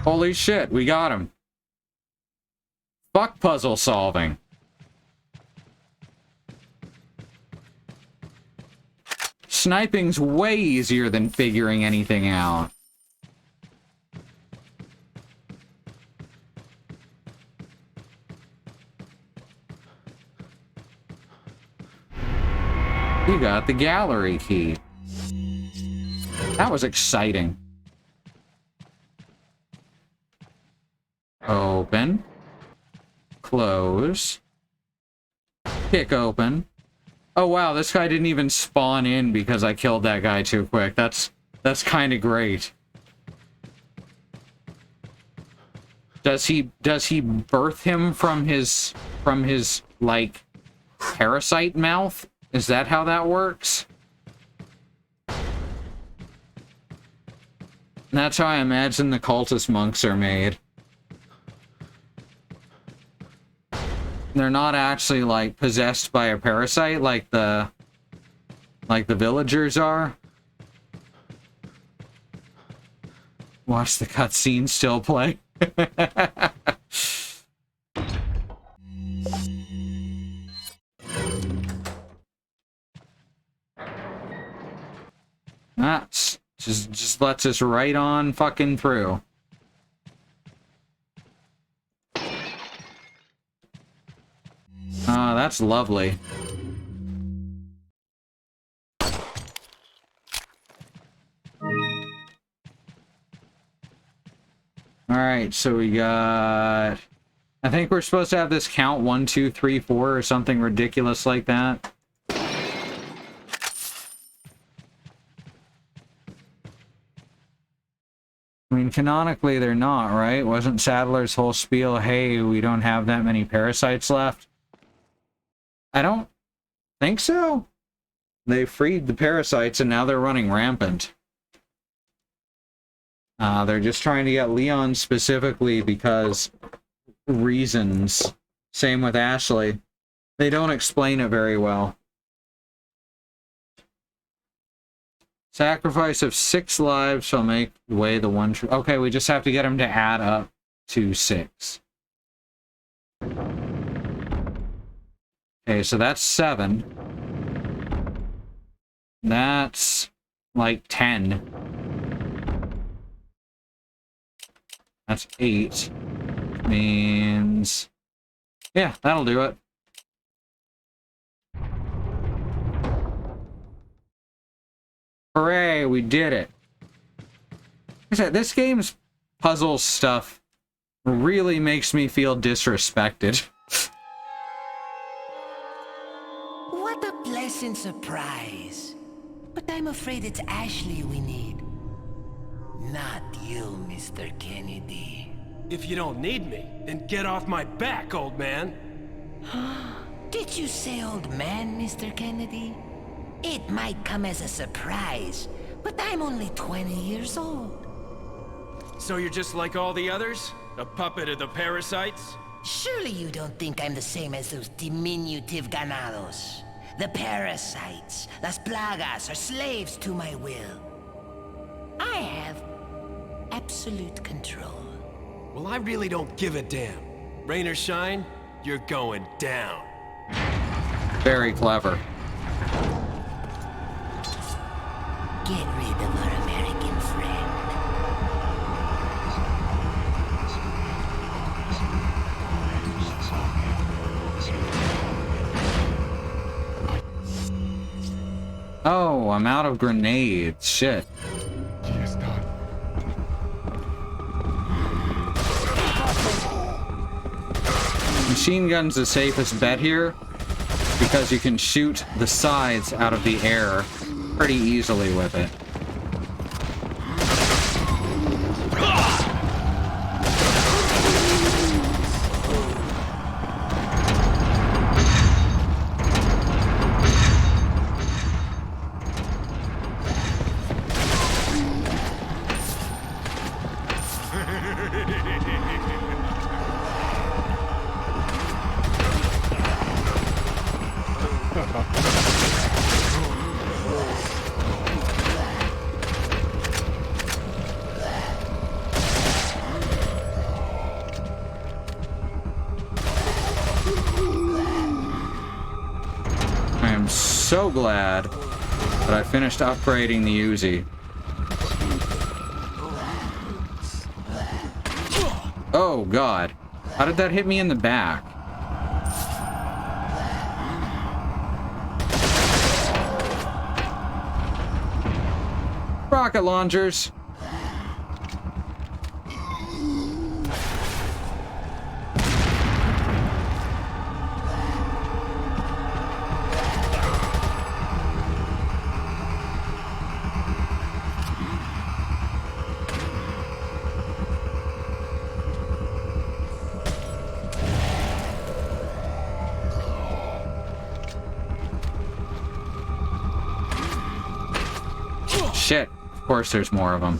Holy shit, we got him. Fuck puzzle solving. Sniping's way easier than figuring anything out. You got the gallery key. That was exciting. Open. Close. Kick open. Oh wow, this guy didn't even spawn in because I killed that guy too quick. That's kind of great. Does he birth him from his like parasite mouth? Is that how that works? That's how I imagine the cultist monks are made. They're not actually, like, possessed by a parasite like the villagers are. Watch the cutscene still play. That's just lets us right on fucking through. Ah, that's lovely. Alright, so we got... I think we're supposed to have this count 1, 2, 3, 4 or something ridiculous like that. I mean, canonically they're not, right? Wasn't Sadler's whole spiel, hey, we don't have that many parasites left? I don't think so. They freed the parasites and now they're running rampant. They're just trying to get Leon specifically because reasons. Same with Ashley. They don't explain it very well. Sacrifice of 6 lives shall make away the one true... Okay, we just have to get him to add up to 6. Okay, so that's 7. That's like 10. That's 8. Means... yeah, that'll do it. Hooray, we did it. Like I said, this game's puzzle stuff really makes me feel disrespected. What a pleasant surprise. But I'm afraid it's Ashley we need. Not you, Mr. Kennedy. If you don't need me, then get off my back, old man. Did you say old man, Mr. Kennedy? It might come as a surprise, but I'm only 20 years old. So you're just like all the others? A puppet of the parasites? Surely you don't think I'm the same as those diminutive ganados. The parasites, las plagas, are slaves to my will. I have absolute control. Well, I really don't give a damn. Rain or shine, you're going down. Very clever. Get rid of our American friend. Oh, I'm out of grenades. Shit. Machine gun's the safest bet here because you can shoot the sides out of the air pretty easily with it. So glad that I finished upgrading the Uzi. Oh god. How did that hit me in the back? Rocket launchers. Shit. Of course there's more of them.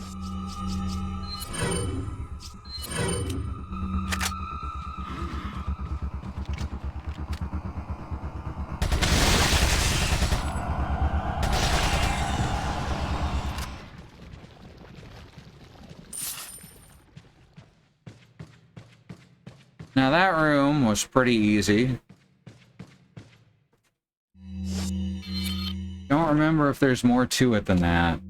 Now that room was pretty easy. Don't remember if there's more to it than that.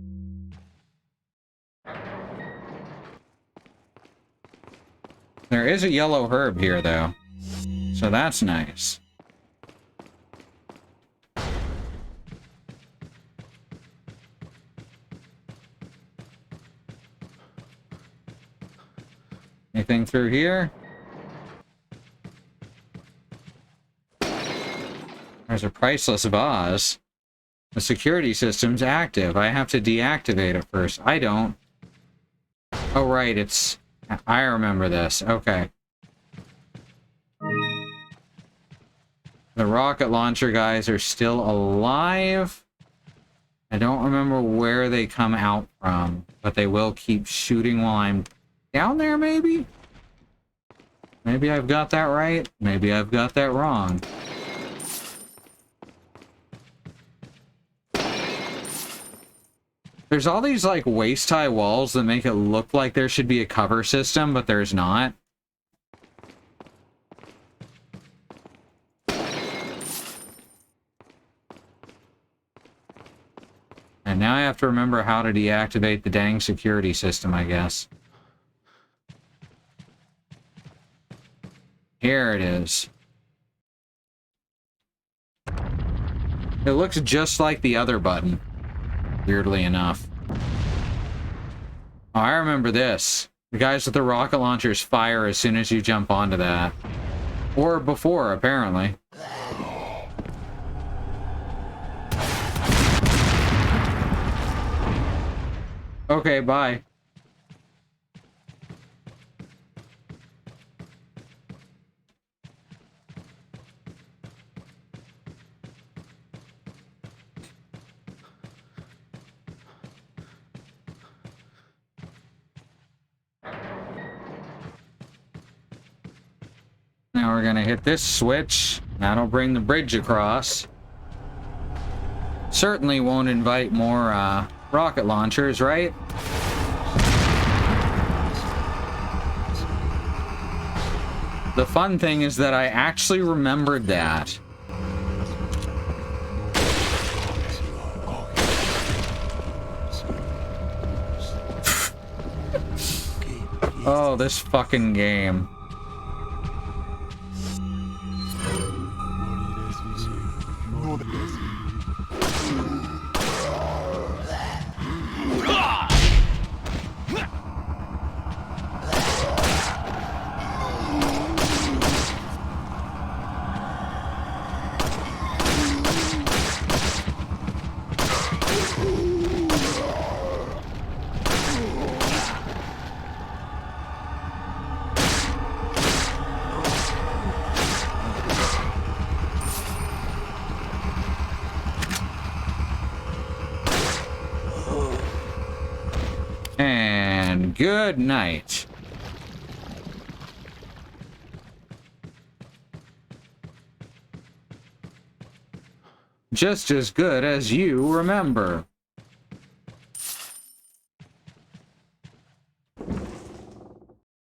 There is a yellow herb here, though. So that's nice. anything through here? There's a priceless vase. The security system's active. I have to deactivate it first. I don't. Oh, right, it's... I remember this. Okay. The rocket launcher guys are still alive. I don't remember where they come out from, but they will keep shooting while I'm down there, maybe? Maybe I've got that right. Maybe I've got that wrong. There's all these, like, waist-high walls that make it look like there should be a cover system, but there's not. And now I have to remember how to deactivate the dang security system, I guess. Here it is. It looks just like the other button. Weirdly enough. Oh, I remember this. The guys with the rocket launchers fire as soon as you jump onto that. Or before, apparently. Okay, bye. Now we're gonna hit this switch. That'll bring the bridge across. Certainly won't invite more rocket launchers, right? The fun thing is that I actually remembered that. Oh, this fucking game. And good night. Just as good as you remember.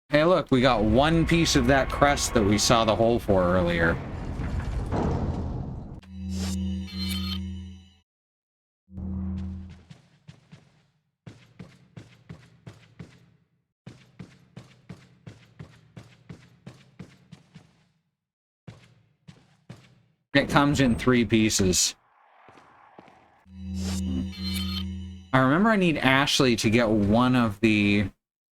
Hey, look, we got one piece of that crest that we saw the hole for earlier. It comes in 3 pieces. I remember I need Ashley to get one of the...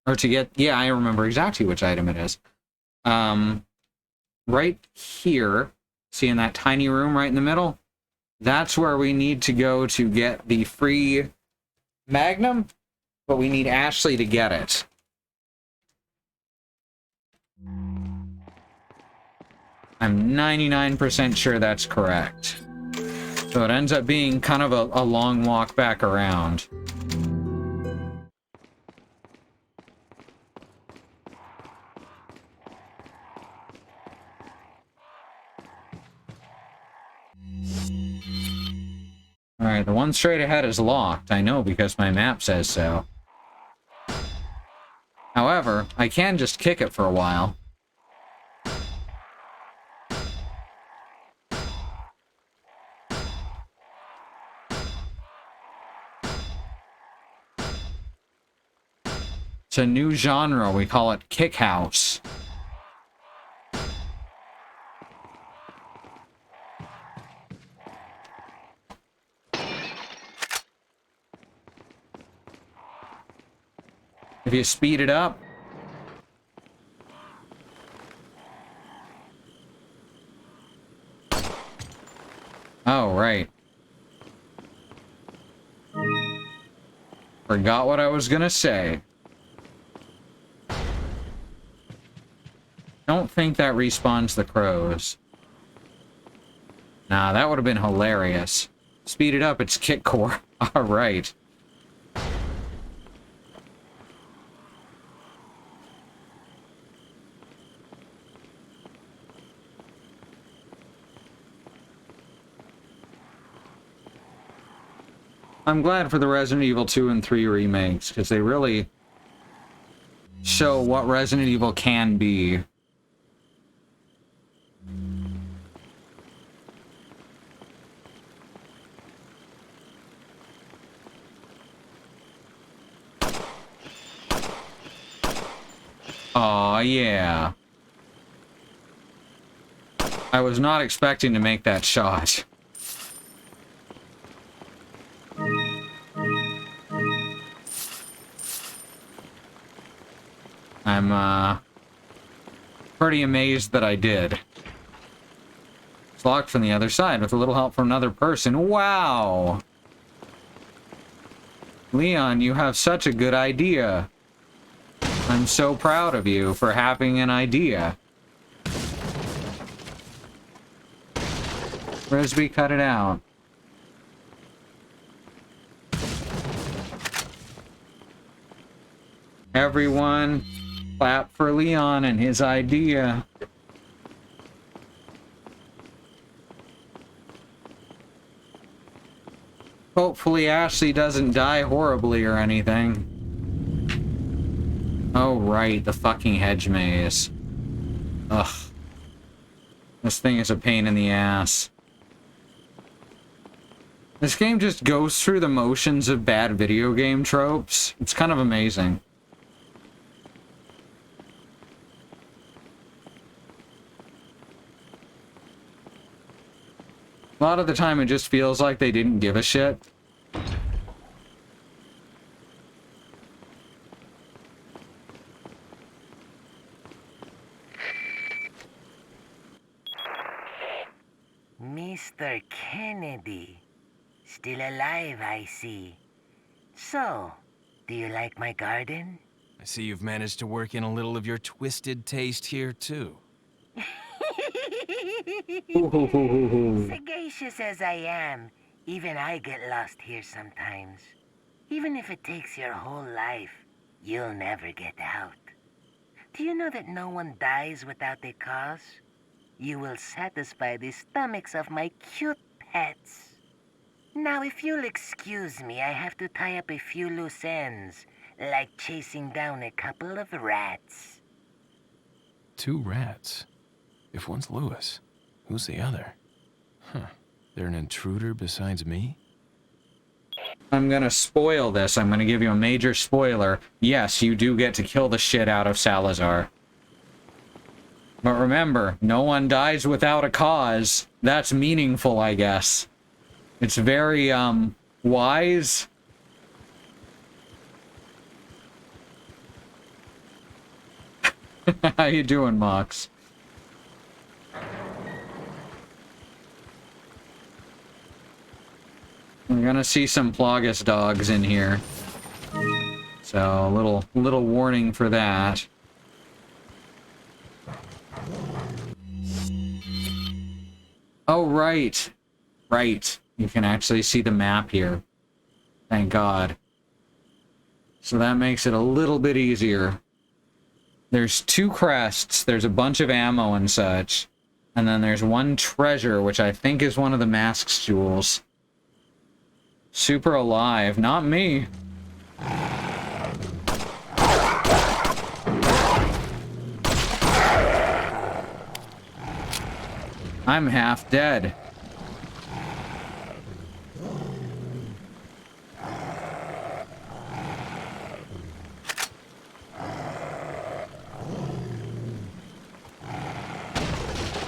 Or to get... Yeah, I remember exactly which item it is. Right here, see in that tiny room right in the middle? That's where we need to go to get the free Magnum, but we need Ashley to get it. I'm 99% sure that's correct. So it ends up being kind of a long walk back around. Alright, the one straight ahead is locked. I know because my map says so. However, I can just kick it for a while. It's a new genre. We call it Kick House. If you speed it up, Oh, right. Forgot what I was gonna say. Don't think that respawns the crows. Nah, that would have been hilarious. Speed it up, it's kit core. Alright. I'm glad for the Resident Evil 2 and 3 remakes, because they really show what Resident Evil can be. Aw, yeah. I was not expecting to make that shot. I'm, pretty amazed that I did. It's locked from the other side with a little help from another person. Wow! Leon, you have such a good idea. I'm so proud of you for having an idea. Frisbee, cut it out. Everyone, clap for Leon and his idea. Hopefully Ashley doesn't die horribly or anything. Oh, right, the fucking hedge maze. Ugh. This thing is a pain in the ass. This game just goes through the motions of bad video game tropes. It's kind of amazing. A lot of the time it just feels like they didn't give a shit. Mr. Kennedy. Still alive, I see. So, do you like my garden? I see you've managed to work in a little of your twisted taste here, too. Sagacious as I am, even I get lost here sometimes. Even if it takes your whole life, you'll never get out. Do you know that no one dies without a cause? You will satisfy the stomachs of my cute pets. Now, if you'll excuse me, I have to tie up a few loose ends, like chasing down a couple of rats. 2 rats? If one's Lewis, who's the other? Huh. They're an intruder besides me? I'm gonna spoil this. I'm gonna give you a major spoiler. Yes, you do get to kill the shit out of Salazar. But remember, no one dies without a cause. That's meaningful, I guess. It's very, wise. How you doing, Mox? We're gonna see some Plagas dogs in here. So, little warning for that. Oh, right. Right. You can actually see the map here. Thank God. So that makes it a little bit easier. There's 2 crests, there's a bunch of ammo and such, and then there's 1 treasure, which I think is one of the Mask's jewels. Super alive, not me. I'm half dead.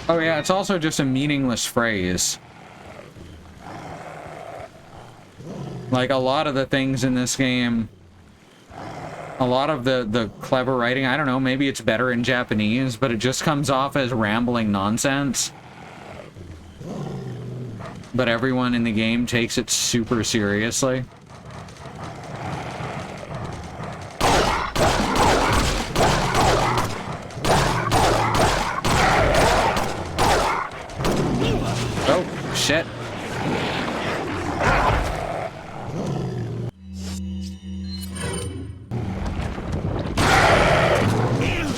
Oh yeah, it's also just a meaningless phrase. Like, a lot of the things in this game, a lot of the clever writing, I don't know, maybe it's better in Japanese, but it just comes off as rambling nonsense. but everyone in the game takes it super seriously. Oh, shit.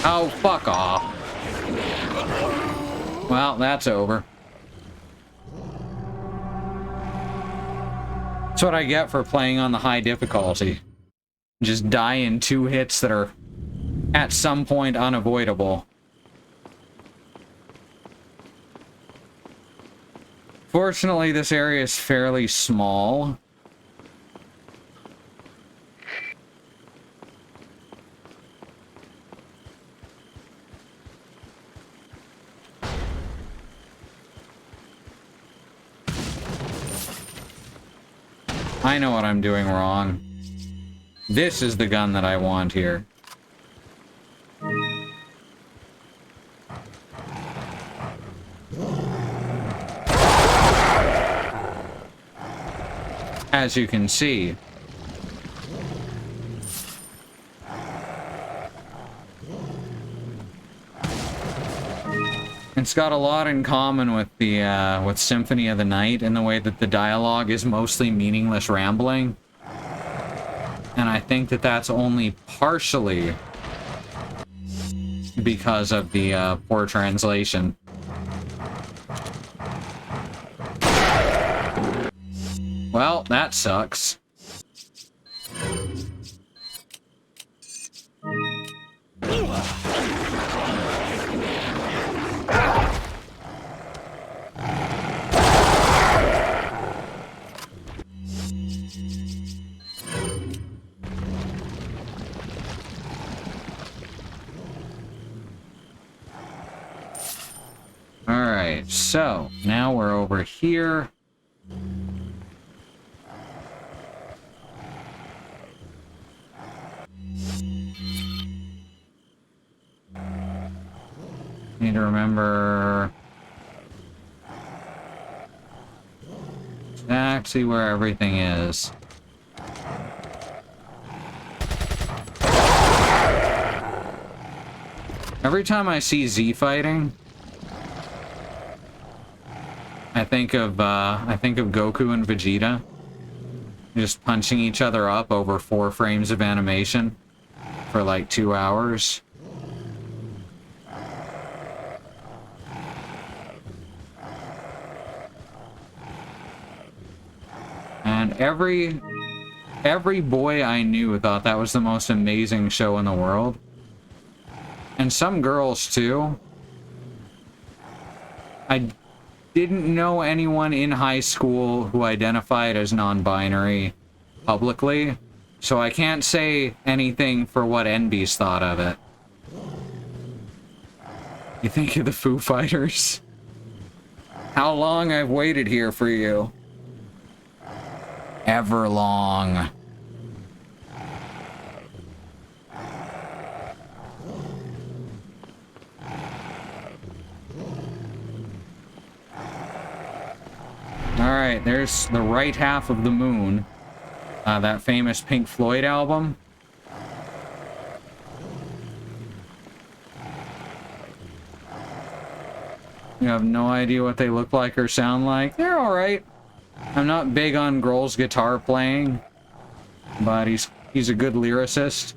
Oh, fuck off. Well, that's over. That's what I get for playing on the high difficulty. Just die in 2 hits that are at some point unavoidable. Fortunately, this area is fairly small. I know what I'm doing wrong. This is the gun that I want here. As you can see. It's got a lot in common with the with Symphony of the Night in the way that the dialogue is mostly meaningless rambling. And I think that that's only partially because of the poor translation. Well, that sucks. Alright, so now we're over here. Need to remember exactly where everything is. Every time I see Z fighting, I think of Goku and Vegeta just punching each other up over 4 frames of animation for like 2 hours. And every boy I knew thought that was the most amazing show in the world. And some girls too. I didn't know anyone in high school who identified as non-binary publicly, so I can't say anything for what NBs thought of it. You think of the Foo Fighters? How long I've waited here for you. Ever long. Alright, there's the right half of the moon. That famous Pink Floyd album. You have no idea what they look like or sound like. They're alright. I'm not big on Grohl's guitar playing, but he's a good lyricist.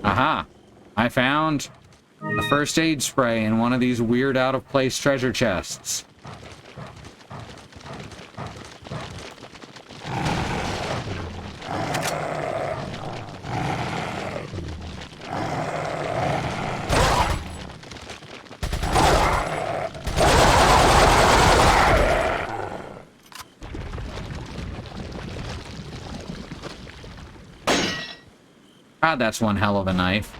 Aha! I found a first aid spray in one of these weird out-of-place treasure chests. God, that's one hell of a knife.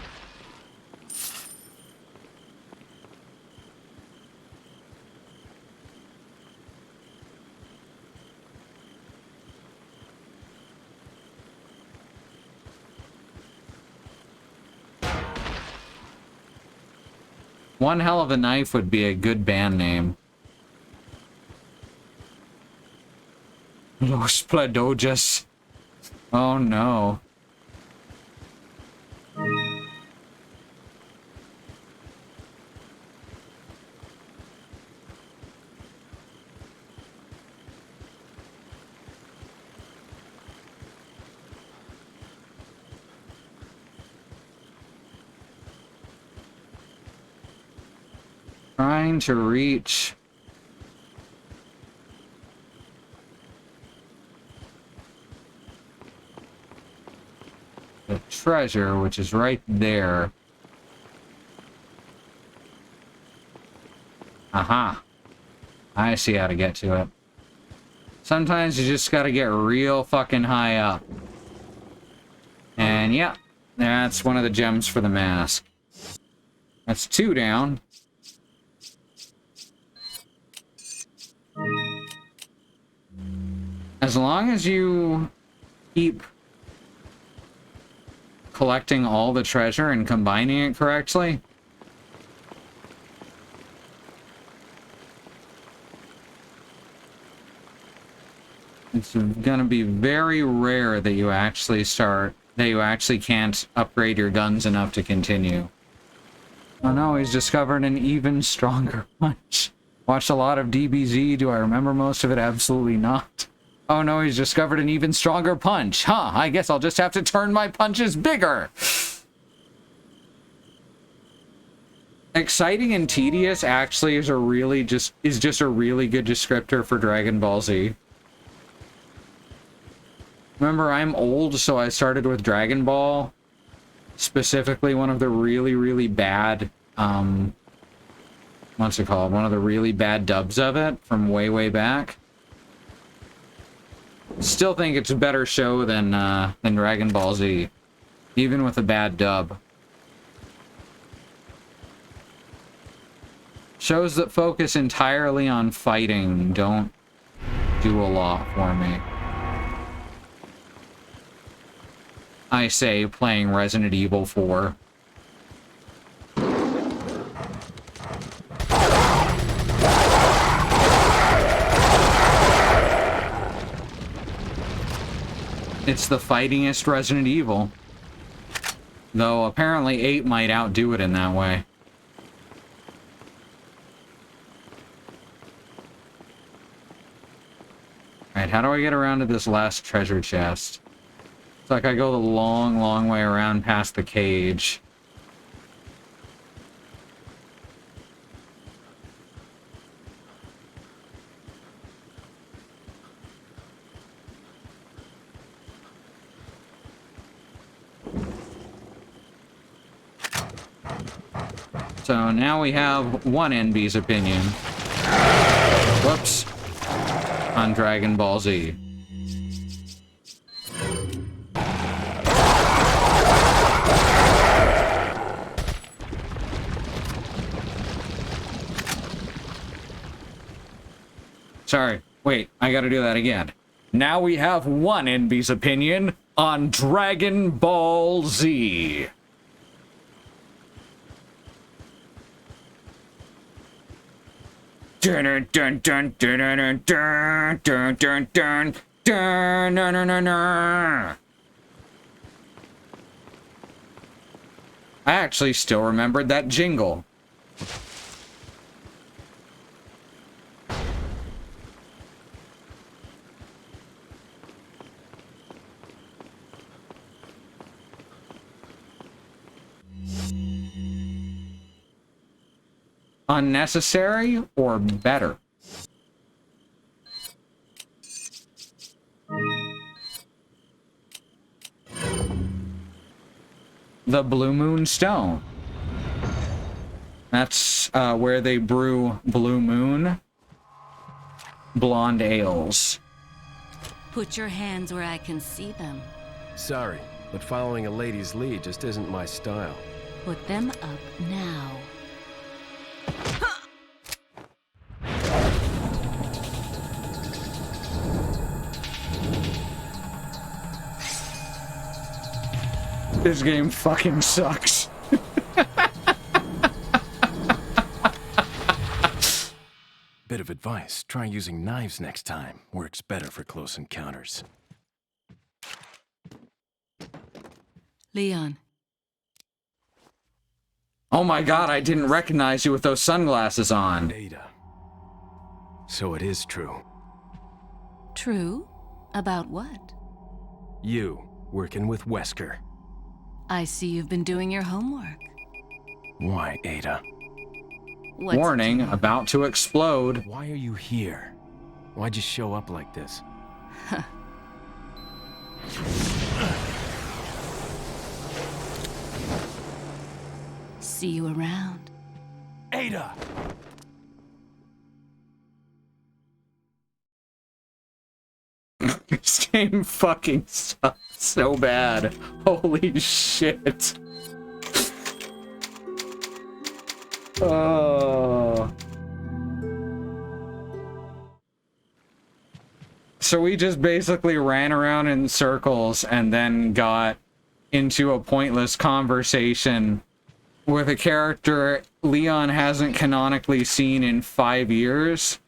One Hell of a Knife would be a good band name. Los Pladojas. Oh no. Trying to reach the treasure, which is right there. Aha. I see how to get to it. Sometimes you just gotta get real fucking high up. And yeah, that's one of the gems for the mask. That's 2 down. As long as you keep collecting all the treasure and combining it correctly, it's gonna be very rare that you actually can't upgrade your guns enough to continue. Oh no, he's discovered an even stronger punch. Watched a lot of DBZ. Do I remember most of it? Absolutely not. Oh no, he's discovered an even stronger punch. Huh, I guess I'll just have to turn my punches bigger. Exciting and tedious actually is just a really good descriptor for Dragon Ball Z. Remember, I'm old, so I started with Dragon Ball. Specifically, one of the really, really bad, what's it called? One of the really bad dubs of it from way, way back. Still think it's a better show than Dragon Ball Z, even with a bad dub. Shows that focus entirely on fighting don't do a lot for me. I say playing Resident Evil 4. It's the fightingest Resident Evil. Though apparently 8 might outdo it in that way. Alright, how do I get around to this last treasure chest? It's like I go the long, long way around past the cage. So now we have one NB's opinion. Whoops. On Dragon Ball Z. Sorry, wait, I gotta do that again. Now we have one NB's opinion on Dragon Ball Z. Dun dun dun dun dun dun dun dun dun dun dun dun dun. I actually still remembered that jingle. Unnecessary or better? The Blue Moon Stone. That's where they brew Blue Moon blonde ales. Put your hands where I can see them. Sorry, but following a lady's lead just isn't my style. Put them up now. This game fucking sucks. Bit of advice, try using knives next time. Works better for close encounters. Leon, Oh my god, I didn't recognize you with those sunglasses on. Ada. So it is true. true? About what? You, working with Wesker. I see you've been doing your homework. Why, Ada? What's it Warning, to you? about to explode. Why are you here? Why'd you show up like this? See you around. Ada! This game fucking sucks so bad. Holy shit. Oh. So we just basically ran around in circles and then got into a pointless conversation with a character Leon hasn't canonically seen in 5 years.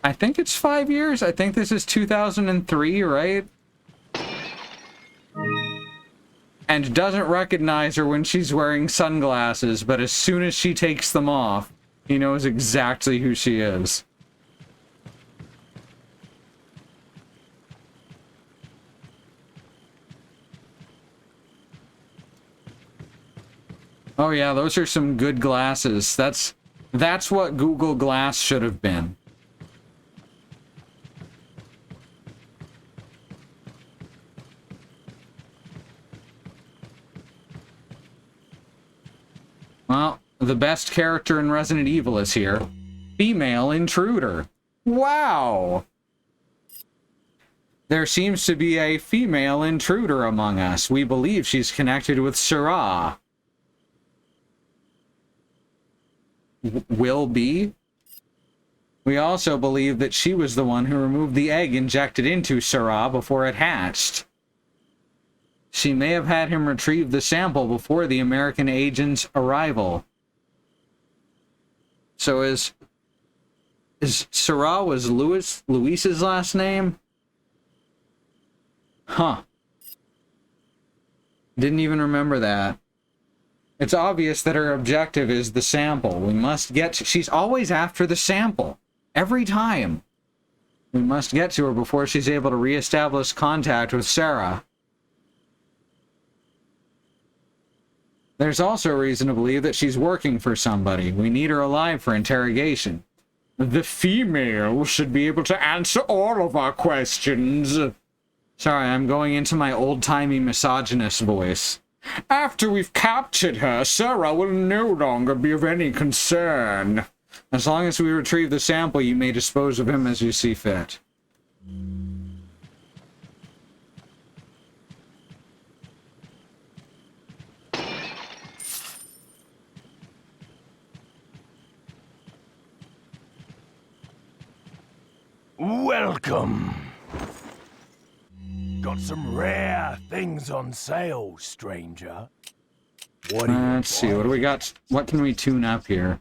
I think it's 5 years. I think this is 2003, right? And doesn't recognize her when she's wearing sunglasses, but as soon as she takes them off, he knows exactly who she is. Oh yeah, those are some good glasses. That's what Google Glass should have been. Well, the best character in Resident Evil is here. Female intruder. Wow! There seems to be a female intruder among us. We believe she's connected with Sarah. Will be? We also believe that she was the one who removed the egg injected into Sarah before it hatched. She may have had him retrieve the sample before the American agent's arrival. So is Sarah was Luis's last name? Huh. Didn't even remember that. It's obvious that her objective is the sample. We must get to... She's always after the sample. Every time. We must get to her before she's able to reestablish contact with Sarah. There's also reason to believe that she's working for somebody. We need her alive for interrogation. The female should be able to answer all of our questions. Sorry, I'm going into my old-timey misogynist voice. After we've captured her, Sarah will no longer be of any concern. As long as we retrieve the sample, you may dispose of him as you see fit. Welcome. Got some rare things on sale, stranger. What do you Let's see, what do we got? What can we tune up here?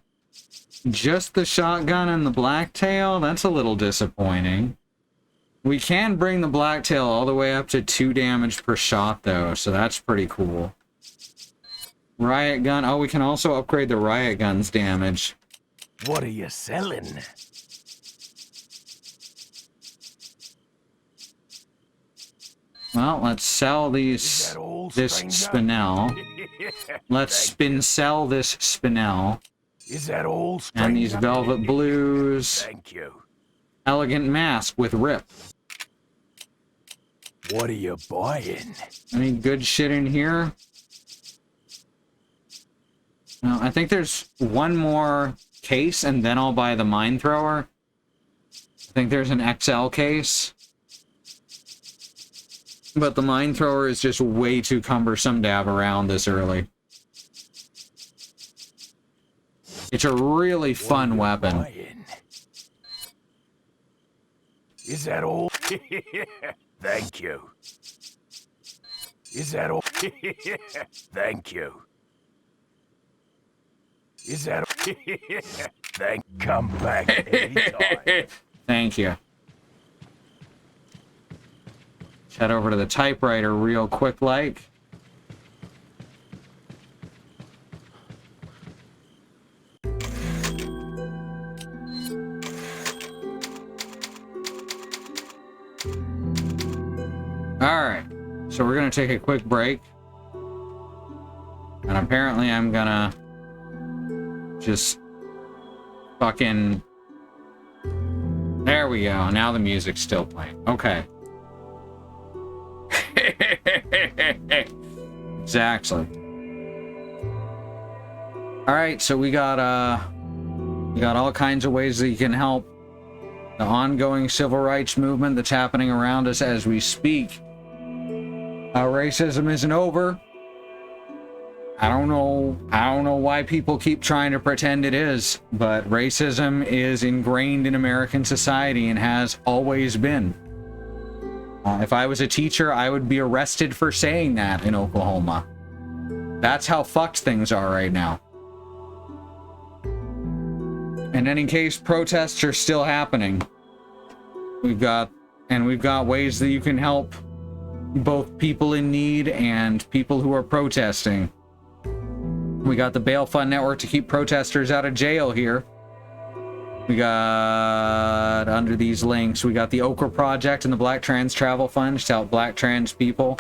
Just the shotgun and the blacktail? That's a little disappointing. We can bring the blacktail all the way up to 2 damage per shot, though, so that's pretty cool. Riot gun. Oh, we can also upgrade the riot gun's damage. What are you selling? Well, let's sell Is that all, this stranger? spinel. Let's sell this spinel. Is that all, stranger? And these velvet blues. Thank you. Elegant mask with rip. What are you buying? Any good shit in here? No, I think there's one more case and then I'll buy the mine thrower. I think there's an XL case. But the mine thrower is just way too cumbersome to have around this early. It's a really fun weapon. Buying? Is that all? Thank you. Is that all? Thank you. Is that... Then come back anytime. Thank you. Head over to the typewriter real quick like. Alright, so we're gonna take a quick break. And apparently I'm gonna just fucking... There we go, now the music's still playing. Okay. Exactly. Alright, so we got all kinds of ways that you can help the ongoing civil rights movement that's happening around us as we speak. Racism isn't over. I don't know why people keep trying to pretend it is, but racism is ingrained in American society and has always been. If I was a teacher, I would be arrested for saying that in Oklahoma. That's how fucked things are right now. And in any case, protests are still happening. We've got ways that you can help both people in need and people who are protesting. We got the Bail Fund Network to keep protesters out of jail here. We got, under these links, we got the Okra Project and the Black Trans Travel Fund to help black trans people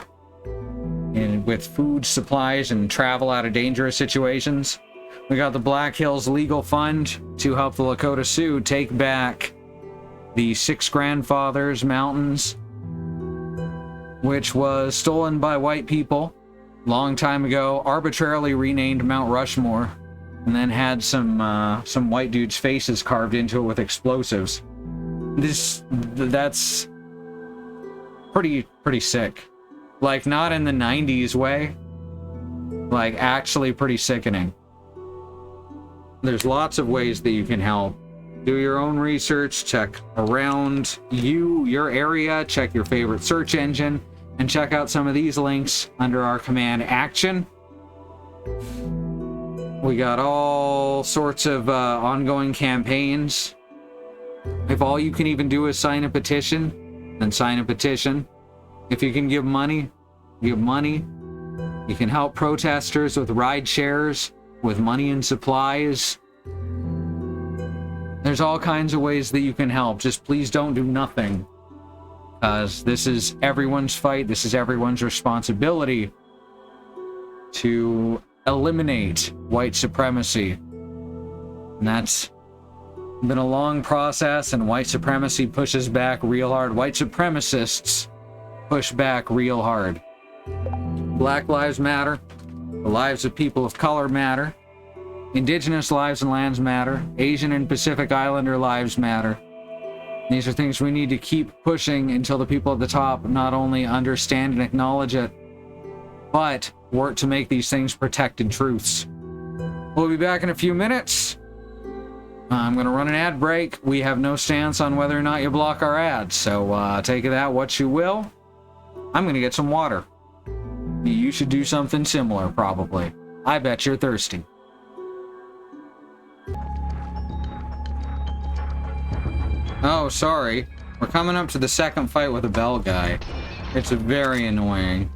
with food, supplies, and travel out of dangerous situations. We got the Black Hills Legal Fund to help the Lakota Sioux take back the Six Grandfathers Mountains, which was stolen by white people long time ago, arbitrarily renamed Mount Rushmore, and then had some white dudes' faces carved into it with explosives. That's pretty sick. Like, not in the 90s way. Like, actually pretty sickening. There's lots of ways that you can help. Do your own research, check around your area, check your favorite search engine, and check out some of these links under our command action. We got all sorts of ongoing campaigns. If all you can even do is sign a petition, then sign a petition. If you can give money, give money. You can help protesters with ride shares, with money and supplies. There's all kinds of ways that you can help. Just please don't do nothing. Because this is everyone's fight. This is everyone's responsibility to eliminate white supremacy. And that's been a long process, and white supremacy pushes back real hard. White supremacists push back real hard. Black lives matter. The lives of people of color matter. Indigenous lives and lands matter. Asian and Pacific Islander lives matter. These are things we need to keep pushing until the people at the top not only understand and acknowledge it, but work to make these things protected truths. We'll be back in a few minutes. I'm going to run an ad break. We have no stance on whether or not you block our ads, so take of that what you will. I'm going to get some water. You should do something similar, probably. I bet you're thirsty. Oh, sorry. We're coming up to the second fight with a bell guy. It's very annoying.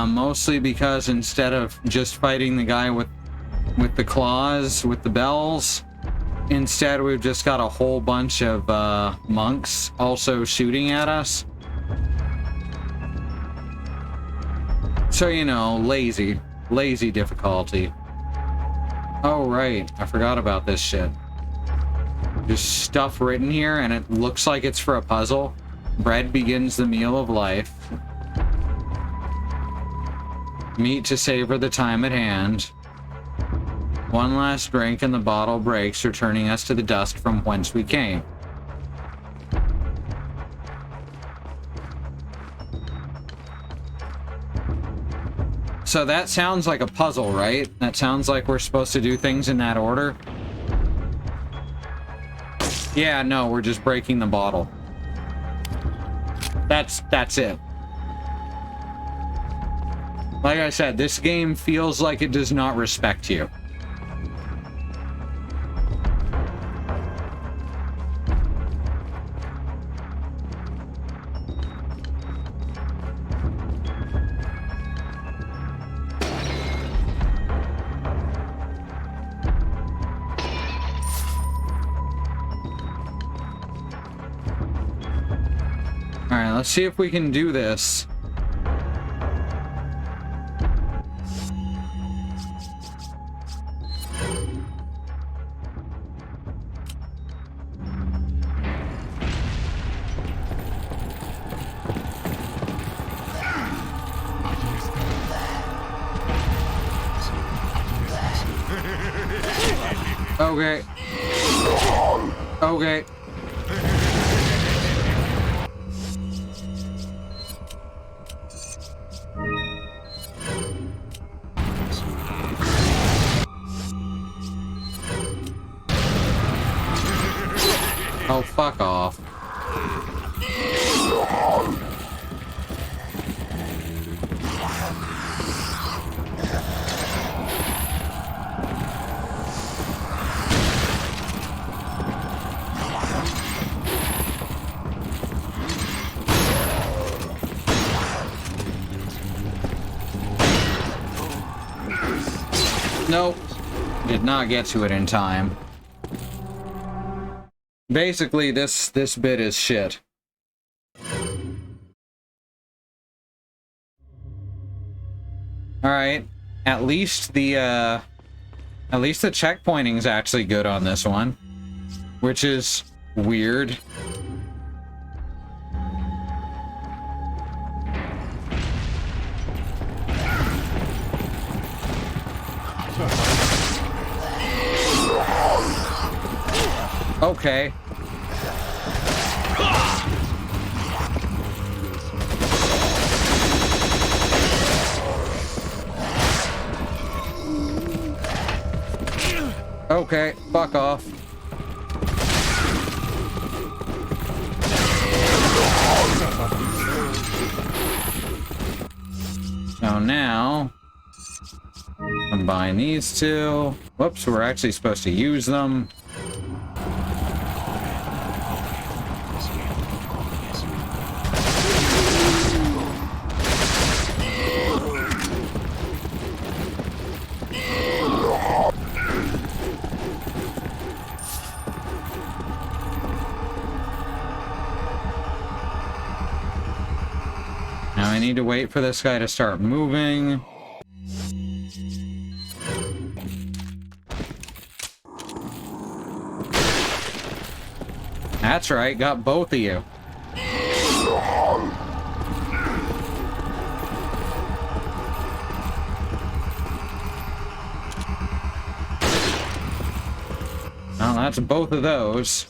Mostly because instead of just fighting the guy with the claws, with the bells, instead we've just got a whole bunch of monks also shooting at us. So, you know, lazy difficulty. Oh, right. I forgot about this shit. There's stuff written here, and it looks like it's for a puzzle. Bread begins the meal of life. Meat to savor the time at hand. One last drink and the bottle breaks, returning us to the dust from whence we came. So that sounds like a puzzle, right? That sounds like we're supposed to do things in that order. Yeah, no, we're just breaking the bottle. That's it. Like I said, this game feels like it does not respect you. Alright, let's see if we can do this. Okay. Okay. Oh, fuck off. Nope. Did not get to it in time. Basically, this bit is shit. Alright. At least the checkpointing's actually good on this one. Which is weird. Okay. Okay, fuck off. So now, combine these two. Whoops, we're actually supposed to use them. Now I need to wait for this guy to start moving. That's right, got both of you. Well, that's both of those.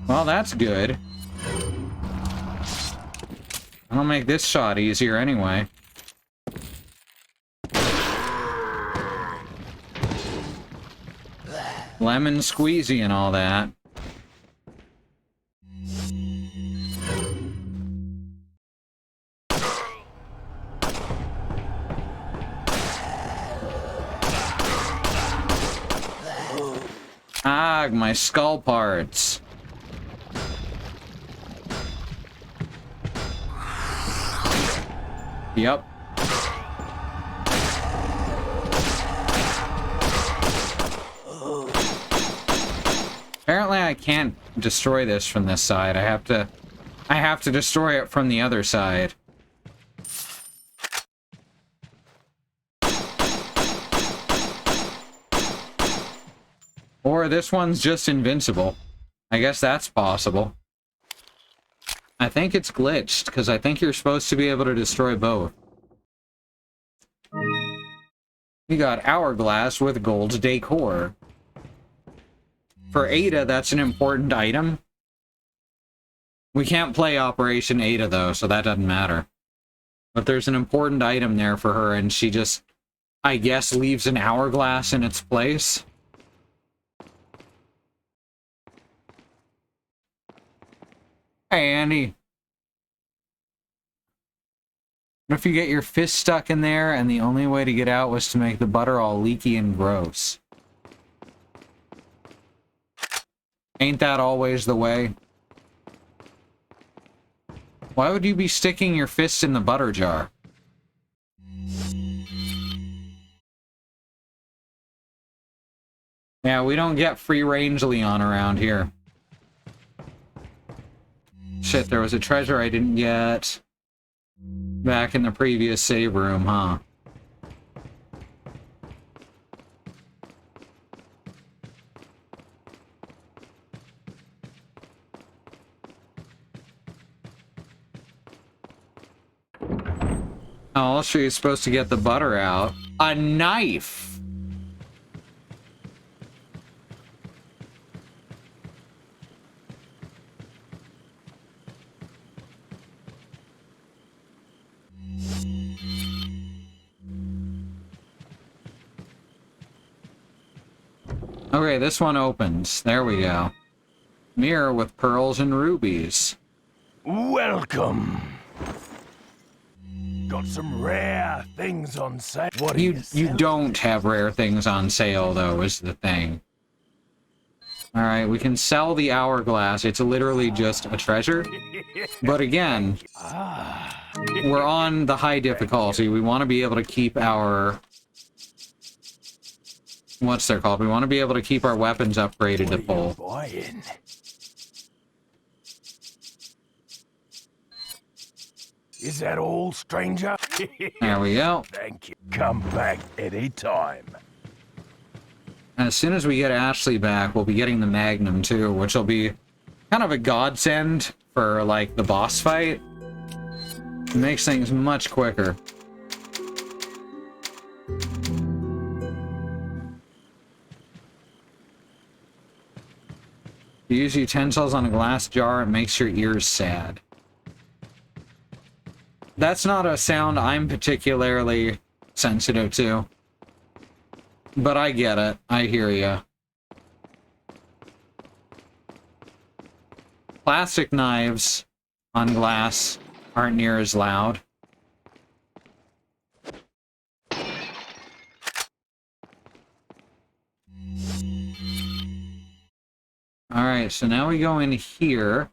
Well, that's good. I'll make this shot easier anyway. Lemon squeezy and all that. Ah, my skull parts. Yep. Apparently I can't destroy this from this side. I have to destroy it from the other side. Or this one's just invincible. I guess that's possible. I think it's glitched, because I think you're supposed to be able to destroy both. We got hourglass with gold decor. For Ada, that's an important item. We can't play Operation Ada, though, so that doesn't matter. But there's an important item there for her, and she just, I guess, leaves an hourglass in its place. Hey, Andy. What if you get your fist stuck in there, and the only way to get out was to make the butter all leaky and gross? Ain't that always the way? Why would you be sticking your fist in the butter jar? Yeah, we don't get free-range Leon around here. Shit, there was a treasure I didn't get back in the previous save room, huh? Oh, also you're supposed to get the butter out. A knife! Okay, this one opens. There we go. Mirror with pearls and rubies. Welcome. Got some rare things on sale. What are You don't have rare things on sale, though, is the thing. Alright, we can sell the hourglass. It's literally just a treasure. But again, we're on the high difficulty. We want to be able to keep our... What's they're called? We want to be able to keep our weapons upgraded to full. Is that all, stranger? There we go. Thank you. Come back any time. As soon as we get Ashley back, we'll be getting the Magnum too, which will be kind of a godsend for, like, the boss fight. It makes things much quicker. You use utensils on a glass jar, it makes your ears sad. That's not a sound I'm particularly sensitive to. But I get it. I hear ya. Plastic knives on glass aren't near as loud. Alright, so now we go in here.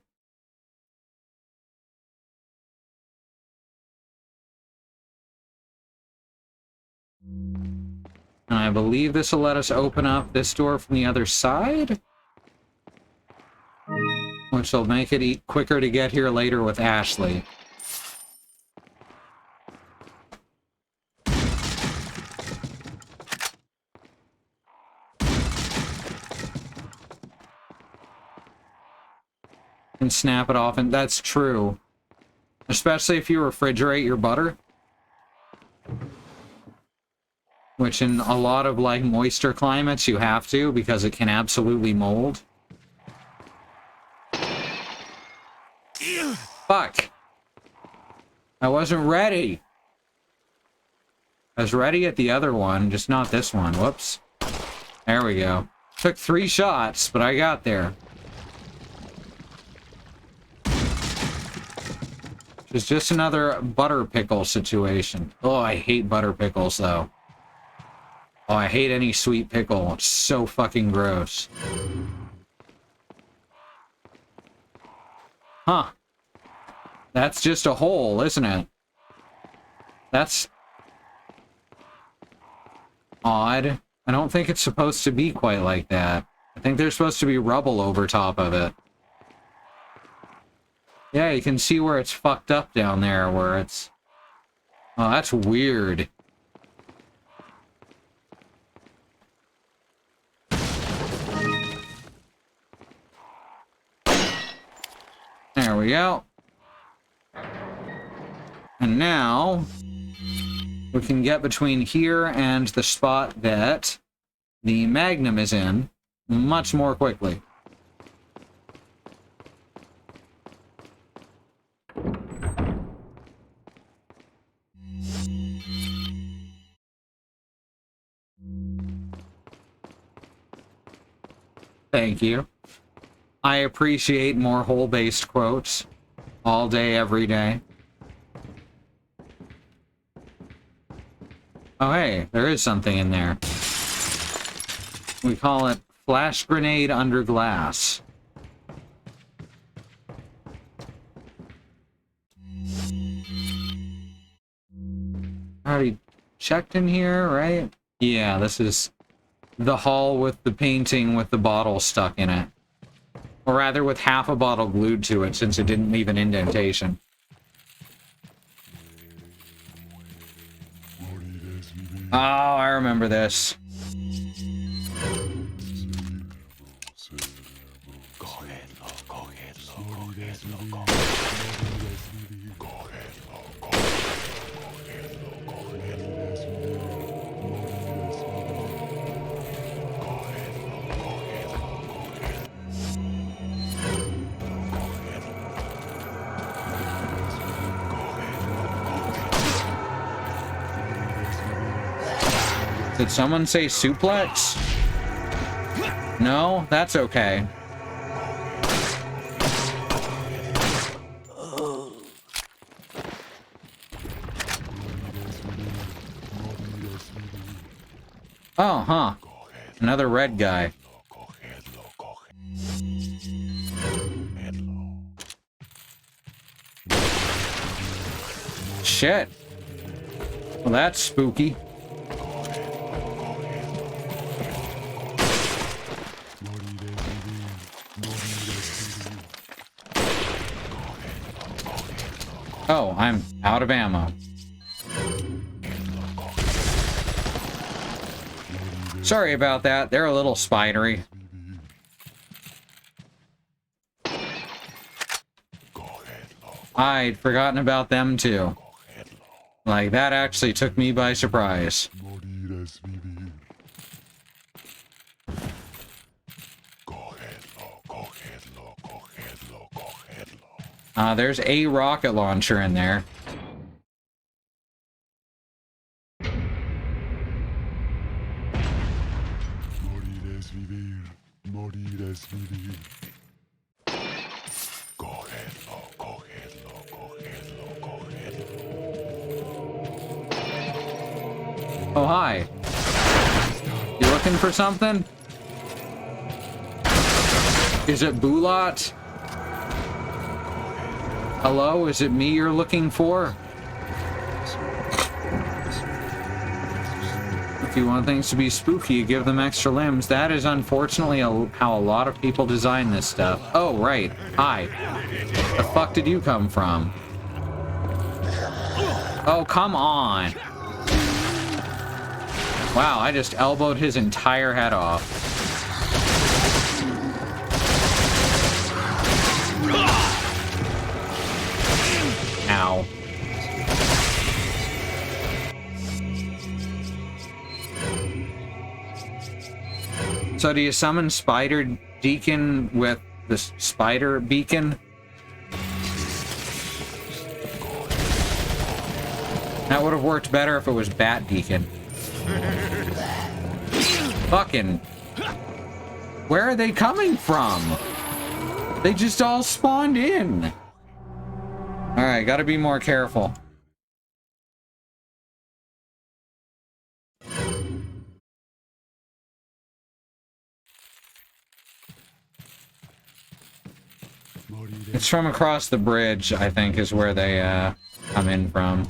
And I believe this will let us open up this door from the other side? Which will make it quicker to get here later with Ashley. And snap it off, and that's true. Especially if you refrigerate your butter. Which in a lot of, like, moisture climates you have to, because it can absolutely mold. Fuck! I wasn't ready! I was ready at the other one, just not this one. Whoops. There we go. Took 3 shots, but I got there. It's just another butter pickle situation. Oh, I hate butter pickles, though. Oh, I hate any sweet pickle. It's so fucking gross. Huh. That's just a hole, isn't it? That's odd. I don't think it's supposed to be quite like that. I think there's supposed to be rubble over top of it. Yeah, you can see where it's fucked up down there, where it's... Oh, that's weird. There we go. And now, we can get between here and the spot that the Magnum is in much more quickly. Thank you. I appreciate more hole-based quotes. All day, every day. Oh, hey, there is something in there. We call it flash grenade under glass. Already checked in here, right? Yeah, this is the hall with the painting with the bottle stuck in it. Or rather, with half a bottle glued to it, since it didn't leave an indentation. Oh, I remember this. Did someone say suplex? No? That's okay. Oh, huh. Another red guy. Shit. Well, that's spooky. Oh, I'm out of ammo. Sorry about that. They're a little spidery. I'd forgotten about them too. Like, that actually took me by surprise. There's a rocket launcher in there. Oh, hi. You looking for something? Is it Bulat? Hello, is it me you're looking for? If you want things to be spooky, you give them extra limbs. That is unfortunately how a lot of people design this stuff. Oh, right. Hi. The fuck did you come from? Oh, come on. Wow, I just elbowed his entire head off. Ow. So do you summon Spider Deacon with the spider beacon? That would have worked better if it was Bat Deacon. Fucking... Where are they coming from? They just all spawned in. Alright, gotta be more careful. It's from across the bridge, I think, is where they come in from.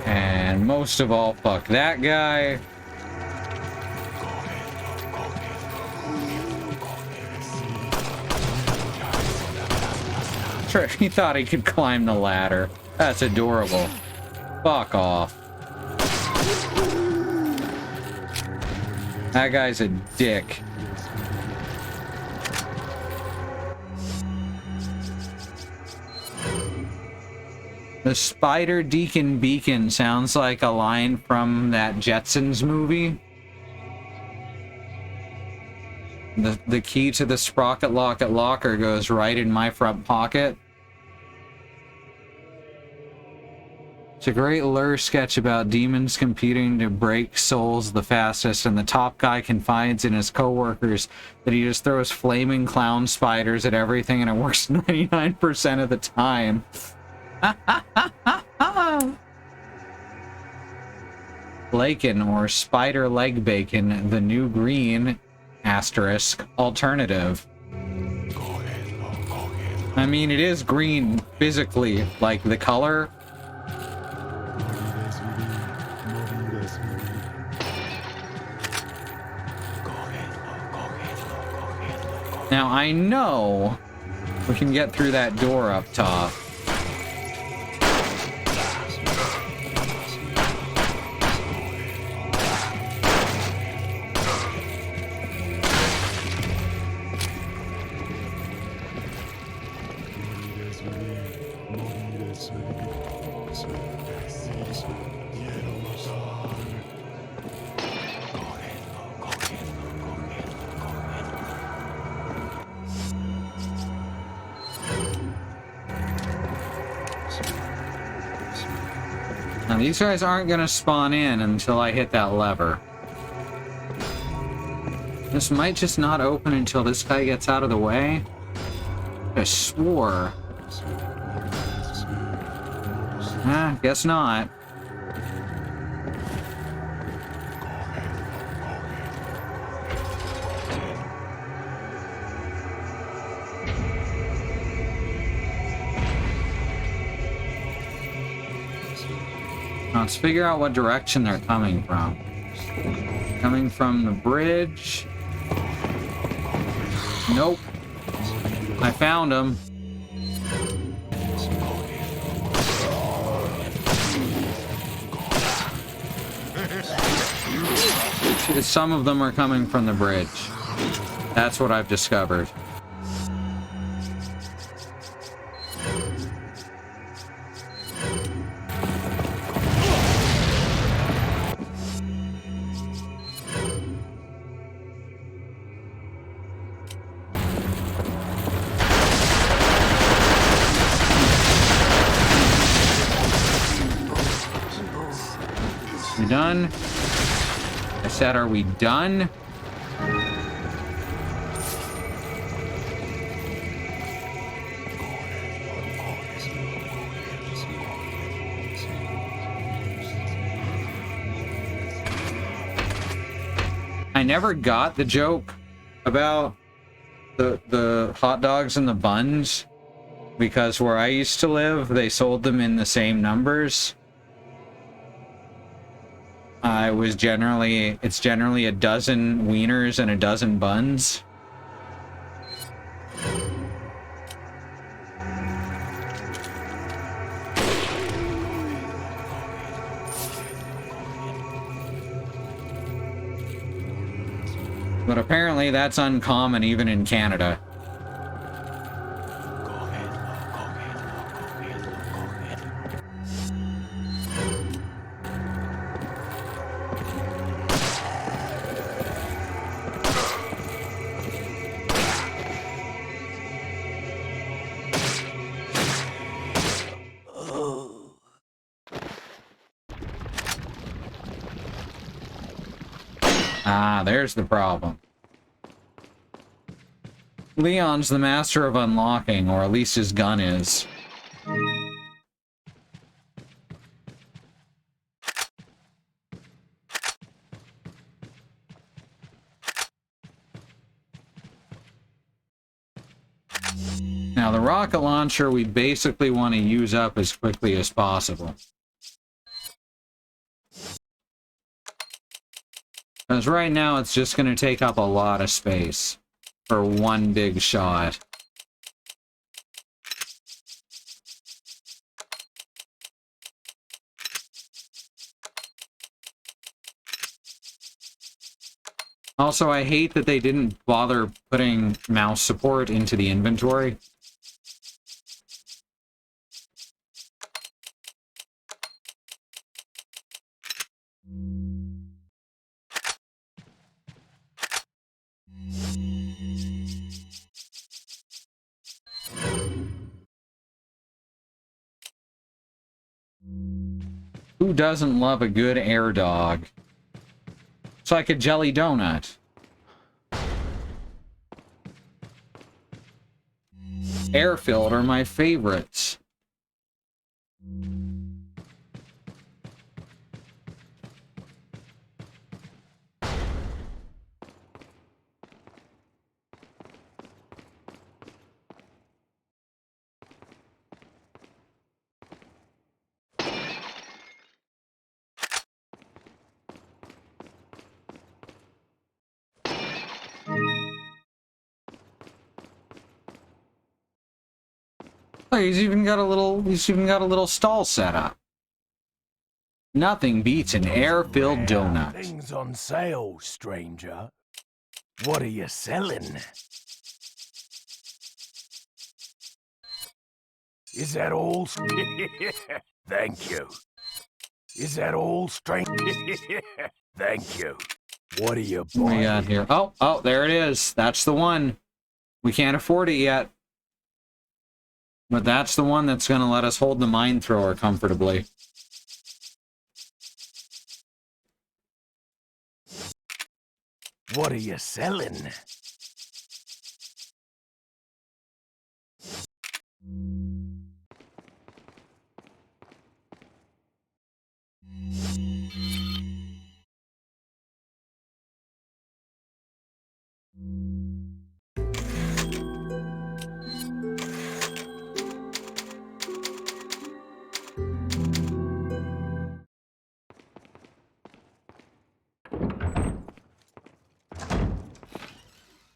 And most of all, fuck that guy. Sure, he thought he could climb the ladder. That's adorable. Fuck off. That guy's a dick. The Spider Deacon Beacon sounds like a line from that Jetsons movie. The key to the Sprocket Locket locker goes right in my front pocket. It's a great lure sketch about demons competing to break souls the fastest, and the top guy confides in his co-workers that he just throws flaming clown spiders at everything and it works 99% of the time. Lakin, or Spider Leg Bacon, the new green asterisk alternative. I mean, it is green physically, like the color. Now, I know we can get through that door up top. Now, these guys aren't going to spawn in until I hit that lever. This might just not open until this guy gets out of the way. I swore. Guess not. Now let's figure out what direction they're coming from. Coming from the bridge. Nope. I found him. Some of them are coming from the bridge. That's what I've discovered. We done? I said, are we done? I never got the joke about the hot dogs and the buns, because where I used to live, they sold them in the same numbers. It's generally a dozen wieners and a dozen buns. But apparently that's uncommon even in Canada. Ah, there's the problem. Leon's the master of unlocking, or at least his gun is. Now, the rocket launcher we basically want to use up as quickly as possible. Because right now it's just going to take up a lot of space for one big shot. Also, I hate that they didn't bother putting mouse support into the inventory. Who doesn't love a good air dog? It's like a jelly donut. Air-filled are my favorites. Oh, he's even got a little stall set up. Nothing beats an air-filled donut. Things on sale, stranger. What are you selling? Is that all? Thank you. Is that all, stranger? Thank you. What are you What do we buying? got here? Oh, there it is. That's the one. We can't afford it yet. But that's the one that's going to let us hold the mine thrower comfortably. What are you selling?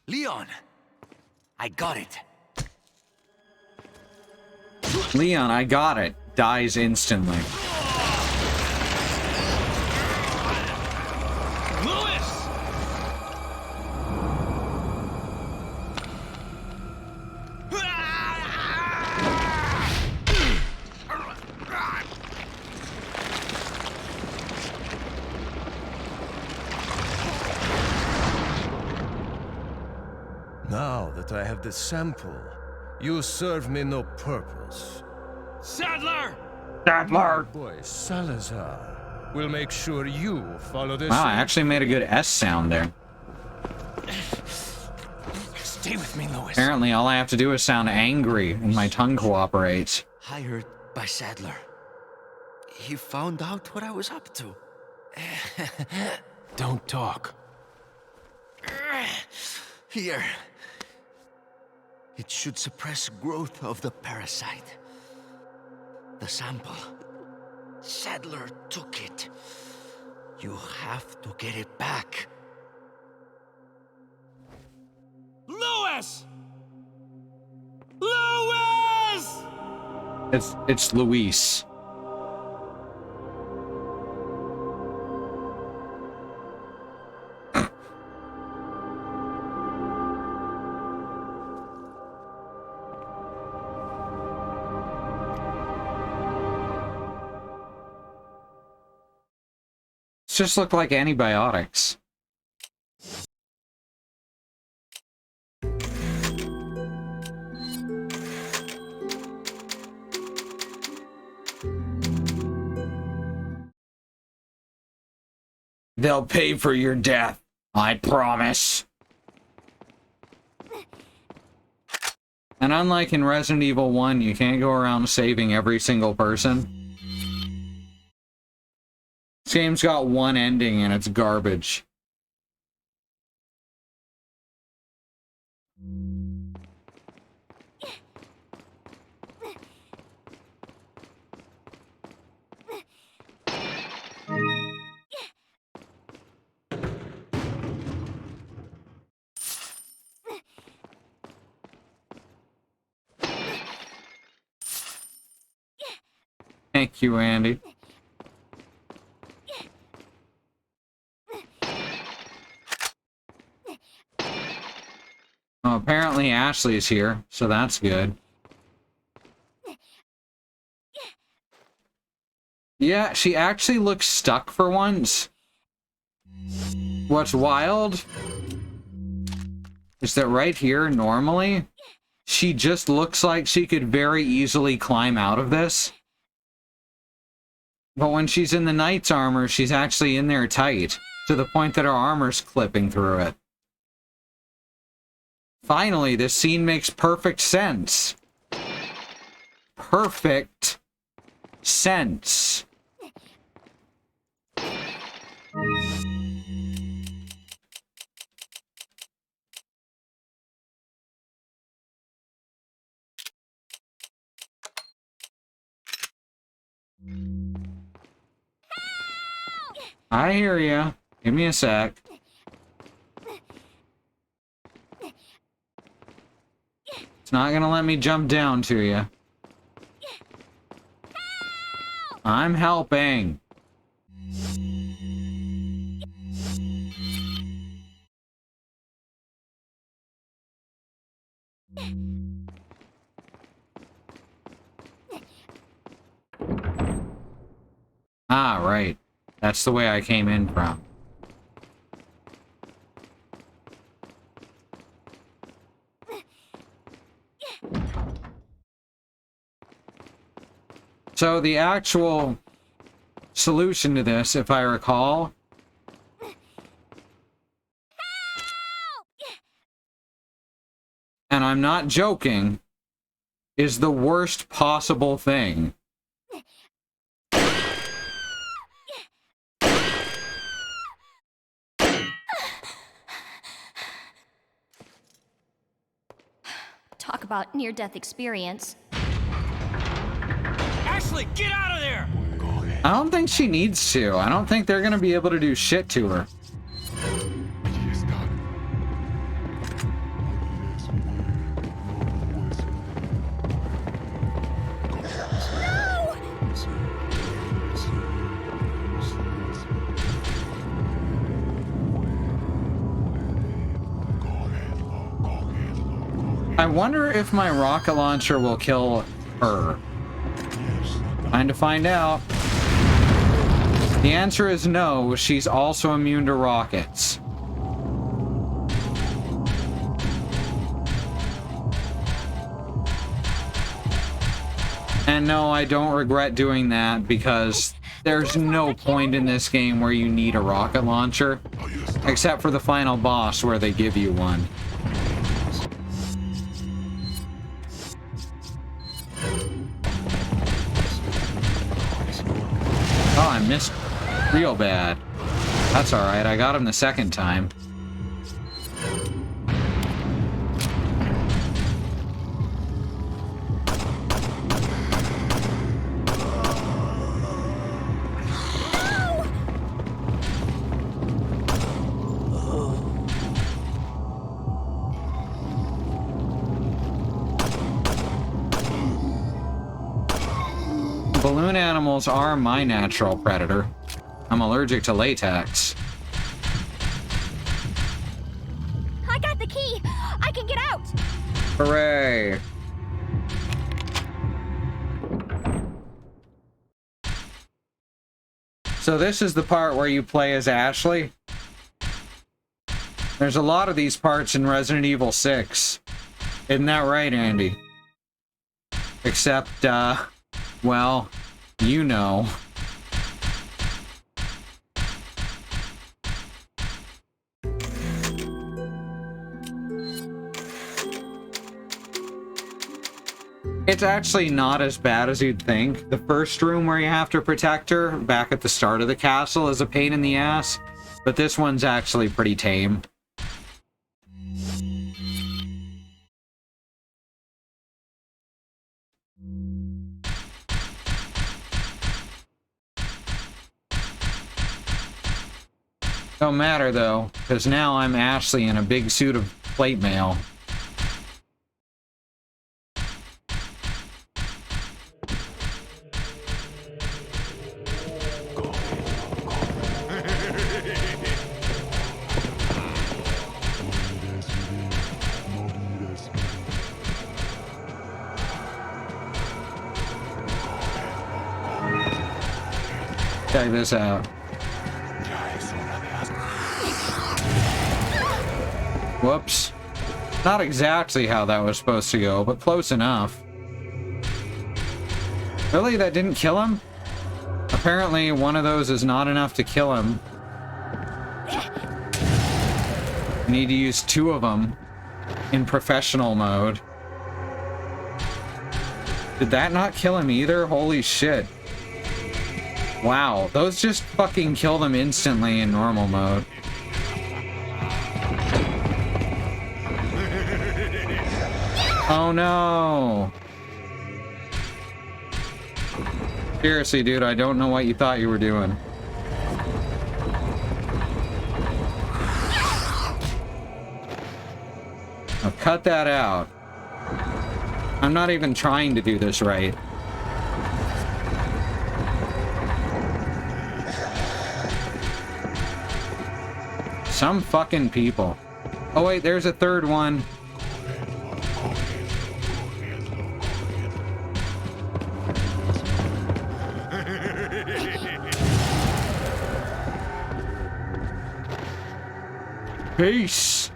Leon! I got it. Leon, I got it. Dies instantly. Now that I have the sample, you serve me no purpose. Sadler! Boy, Salazar will make sure you follow this. Wow, I actually made a good S sound there. Stay with me, Louis. Apparently, all I have to do is sound angry, and my tongue cooperates. Hired by Sadler. He found out what I was up to. Don't talk. Here. It should suppress growth of the parasite. The sample. Sadler took it. You have to get it back. Louis! Louis! It's Luis. Just look like antibiotics. They'll pay for your death, I promise. And unlike in Resident Evil 1, you can't go around saving every single person. This game's got one ending and it's garbage. Thank you, Andy. Oh, apparently Ashley's here, so that's good. Yeah, she actually looks stuck for once. What's wild is that right here, normally, she just looks like she could very easily climb out of this. But when she's in the knight's armor, she's actually in there tight, to the point that her armor's clipping through it. Finally, this scene makes perfect sense. Perfect sense. I hear ya. Give me a sec. It's not gonna let me jump down to you. I'm helping. Ah, right. That's the way I came in from. So the actual solution to this, if I recall, and I'm not joking, is the worst possible thing. Talk about near-death experience. Ashley, get out of there! I don't think she needs to. I don't think they're gonna be able to do shit to her. I wonder if my rocket launcher will kill her. Time to find out. The answer is no. She's also immune to rockets. And no, I don't regret doing that because there's no point in this game where you need a rocket launcher, except for the final boss where they give you one. Oh, I missed real bad. That's alright, I got him the second time. Balloon animals are my natural predator. I'm allergic to latex. I got the key! I can get out! Hooray! So this is the part where you play as Ashley. There's a lot of these parts in Resident Evil 6. Isn't that right, Andy? Except, well, you know. It's actually not as bad as you'd think. The first room where you have to protect her, back at the start of the castle, is a pain in the ass. But this one's actually pretty tame. Don't matter though, because now I'm Ashley in a big suit of plate mail. Check this out. Whoops. Not exactly how that was supposed to go, but close enough. Really? That didn't kill him? Apparently, one of those is not enough to kill him. You need to use 2 of them in professional mode. Did that not kill him either? Holy shit. Wow, those just fucking kill them instantly in normal mode. Oh no! Seriously, dude, I don't know what you thought you were doing. Now cut that out. I'm not even trying to do this right. Some fucking people. Oh wait, there's a third one. Peace.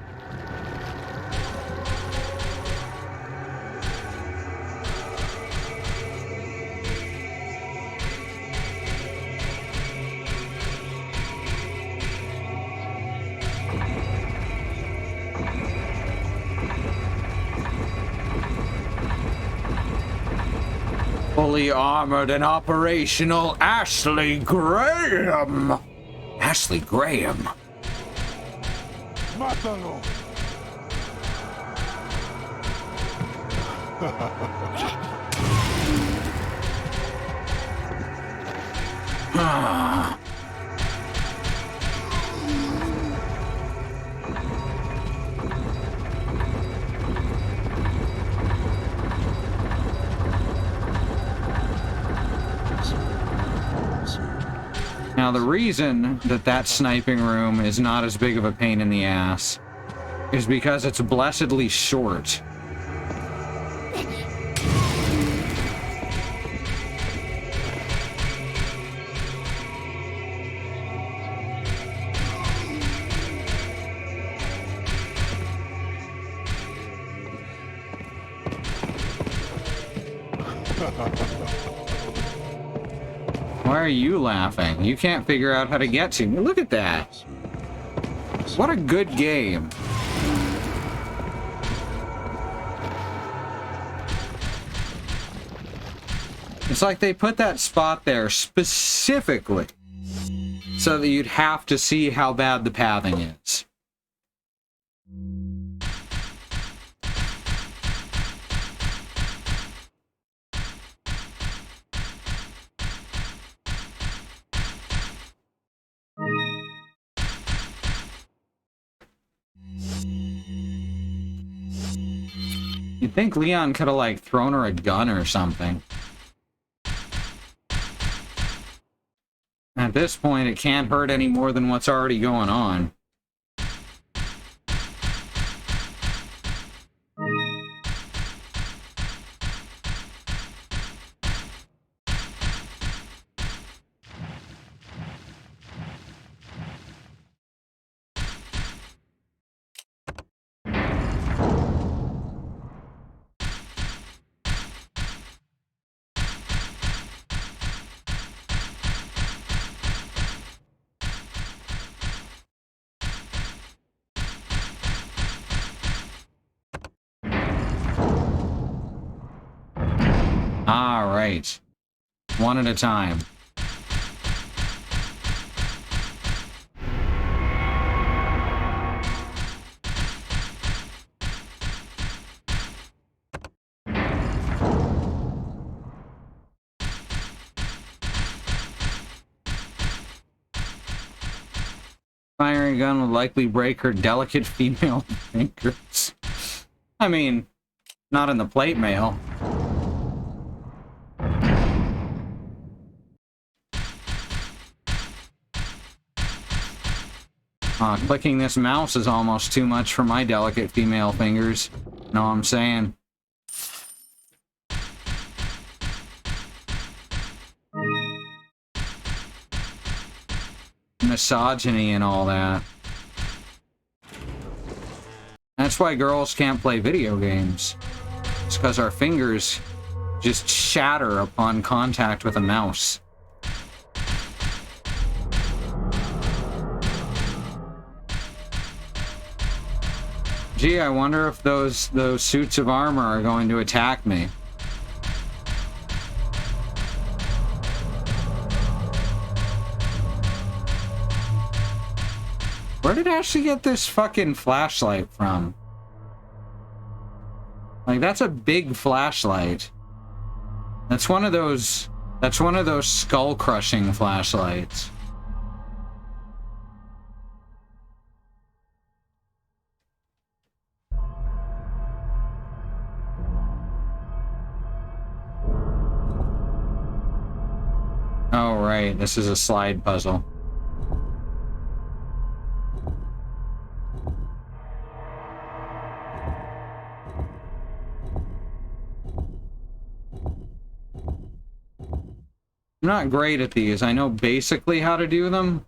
Fully armored and operational Ashley Graham. Ashley Graham. Mátalo. Now, the reason that that sniping room is not as big of a pain in the ass is because it's blessedly short. Why are you laughing? You can't figure out how to get to me. Look at that. What a good game. It's like they put that spot there specifically so that you'd have to see how bad the pathing is. You'd think Leon could have, like, thrown her a gun or something. At this point, it can't hurt any more than what's already going on. All right. One at a time. Firing a gun would likely break her delicate female fingers. I mean, not in the plate mail. Clicking this mouse is almost too much for my delicate female fingers. Know what I'm saying? Misogyny and all that. That's why girls can't play video games. It's because our fingers just shatter upon contact with a mouse. Gee, I wonder if those suits of armor are going to attack me. Where did Ashley get this fucking flashlight from? Like, that's a big flashlight. That's one of those skull-crushing flashlights. Oh, right. This is a slide puzzle. I'm not great at these. I know basically how to do them.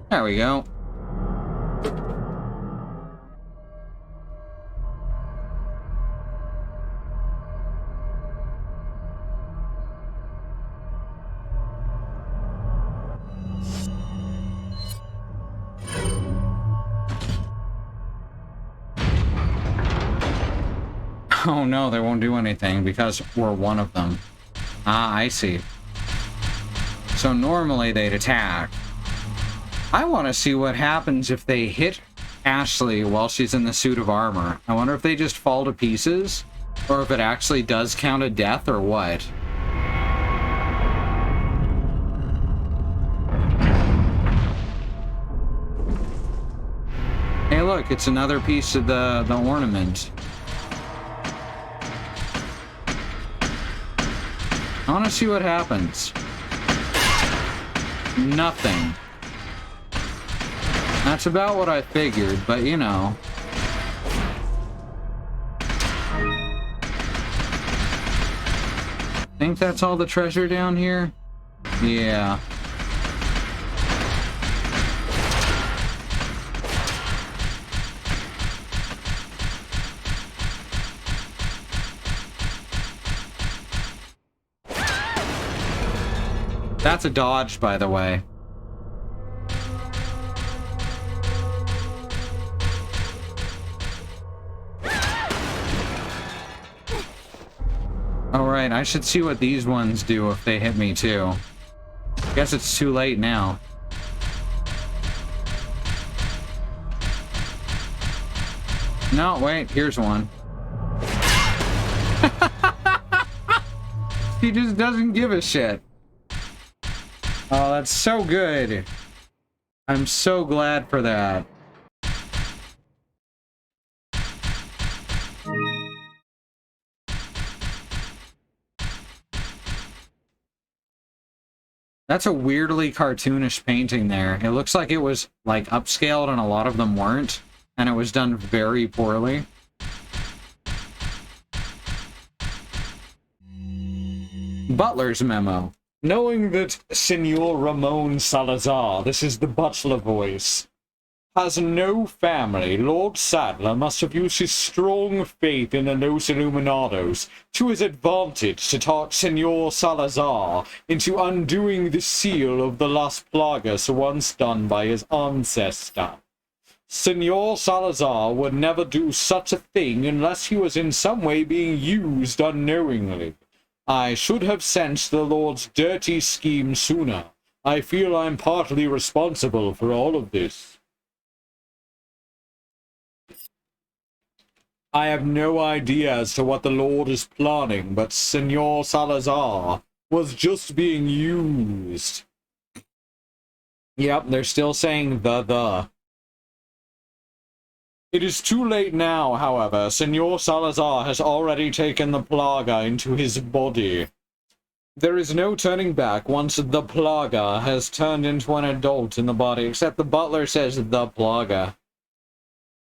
There we go. Oh no, they won't do anything because we're one of them. Ah, I see. So normally they'd attack. I want to see what happens if they hit Ashley while she's in the suit of armor. I wonder if they just fall to pieces, or if it actually does count a death, or what. Hey look, it's another piece of the ornament. I want to see what happens. Nothing. That's about what I figured, but you know. Think that's all the treasure down here? Yeah. That's a dodge, by the way. Alright, I should see what these ones do if they hit me too. Guess it's too late now. No, wait, here's one. He just doesn't give a shit. Oh, that's so good. I'm so glad for that. That's a weirdly cartoonish painting there. It looks like it was, like, upscaled and a lot of them weren't. And it was done very poorly. Butler's memo. Knowing that Senor Ramon Salazar, this is the butler voice, has no family, Lord Sadler must have used his strong faith in the Los Illuminados to his advantage to talk Senor Salazar into undoing the seal of the Las Plagas once done by his ancestor. Senor Salazar would never do such a thing unless he was in some way being used unknowingly. I should have sensed the Lord's dirty scheme sooner. I feel I'm partly responsible for all of this. I have no idea as to what the Lord is planning, but Senor Salazar was just being used. Yep, they're still saying the. It is too late now, however. Senor Salazar has already taken the Plaga into his body. There is no turning back once the Plaga has turned into an adult in the body, except the butler says the Plaga.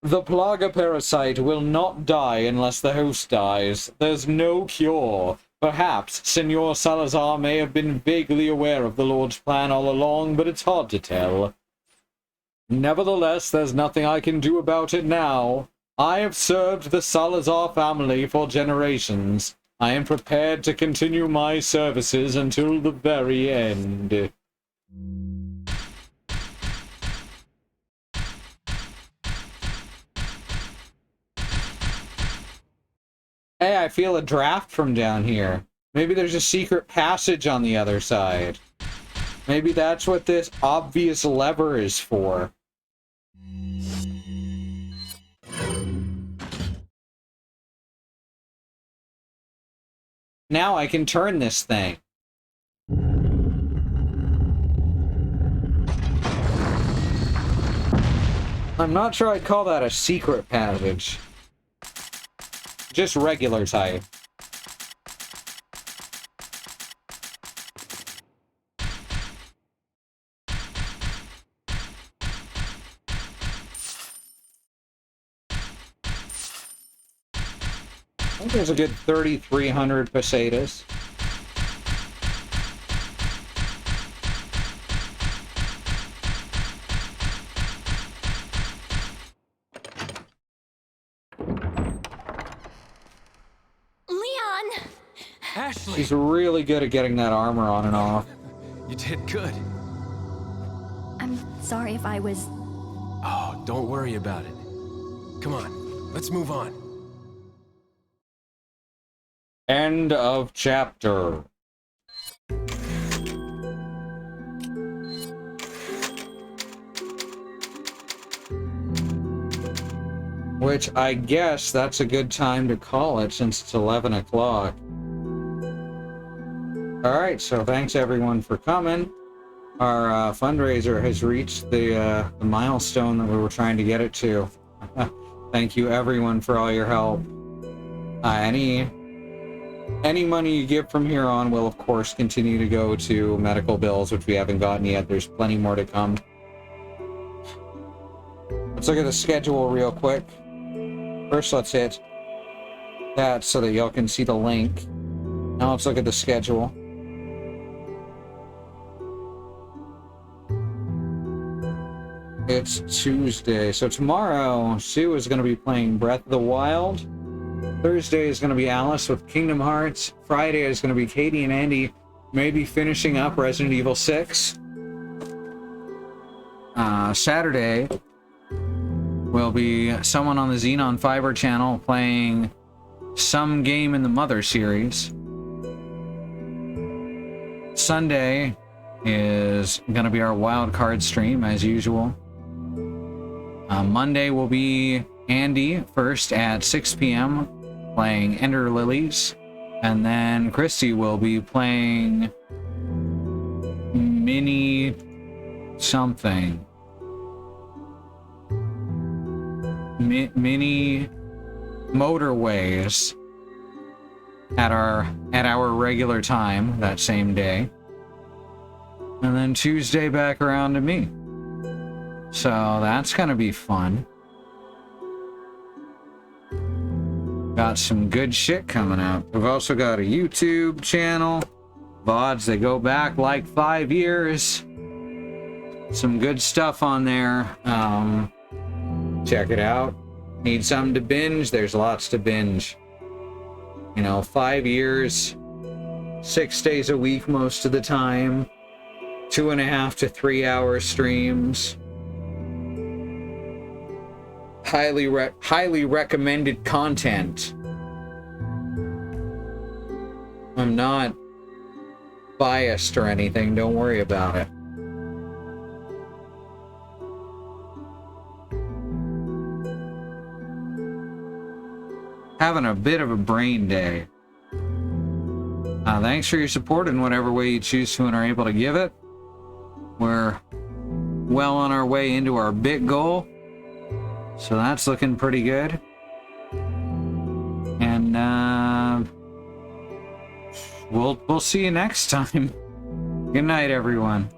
The Plaga parasite will not die unless the host dies. There's no cure. Perhaps Senor Salazar may have been vaguely aware of the Lord's plan all along, but it's hard to tell. Nevertheless, there's nothing I can do about it now. I have served the Salazar family for generations. I am prepared to continue my services until the very end. Hey, I feel a draft from down here. Maybe there's a secret passage on the other side. Maybe that's what this obvious lever is for. Now I can turn this thing. I'm not sure I'd call that a secret passage. Just regular type. I think there's a good 3,300 pesetas. Leon! Ashley! He's really good at getting that armor on and off. You did good. I'm sorry if I was... Oh, don't worry about it. Come on, let's move on. End of chapter. Which I guess that's a good time to call it since it's 11 o'clock. Alright, so thanks everyone for coming. Our fundraiser has reached the milestone that we were trying to get it to. Thank you everyone for all your help. Any money you give from here on will, of course, continue to go to medical bills, which we haven't gotten yet. There's plenty more to come. Let's look at the schedule real quick. First, let's hit that so that y'all can see the link. Now let's look at the schedule. It's Tuesday, so tomorrow Sue is going to be playing Breath of the Wild. Thursday is going to be Alice with Kingdom Hearts. Friday is going to be Katie and Andy maybe finishing up Resident Evil 6. Saturday will be someone on the Xenon Fiber channel playing some game in the Mother series. Sunday is going to be our wild card stream as usual. Monday will be Andy first at 6 p.m. playing Ender Lilies, and then Christy will be playing Mini something. Mini Motorways at our regular time that same day. And then Tuesday back around to me. So that's gonna be fun. Got some good shit coming up. We've also got a YouTube channel. VODs, they go back like 5 years. Some good stuff on there. Check it out. Need something to binge? There's lots to binge. You know, 5 years, 6 days a week most of the time. 2.5 to 3 hour streams. Highly recommended content. I'm not biased or anything, don't worry about it. Having a bit of a brain day. Thanks for your support in whatever way you choose to and are able to give it. We're well on our way into our big goal. So that's looking pretty good. And we'll see you next time. Good night, everyone.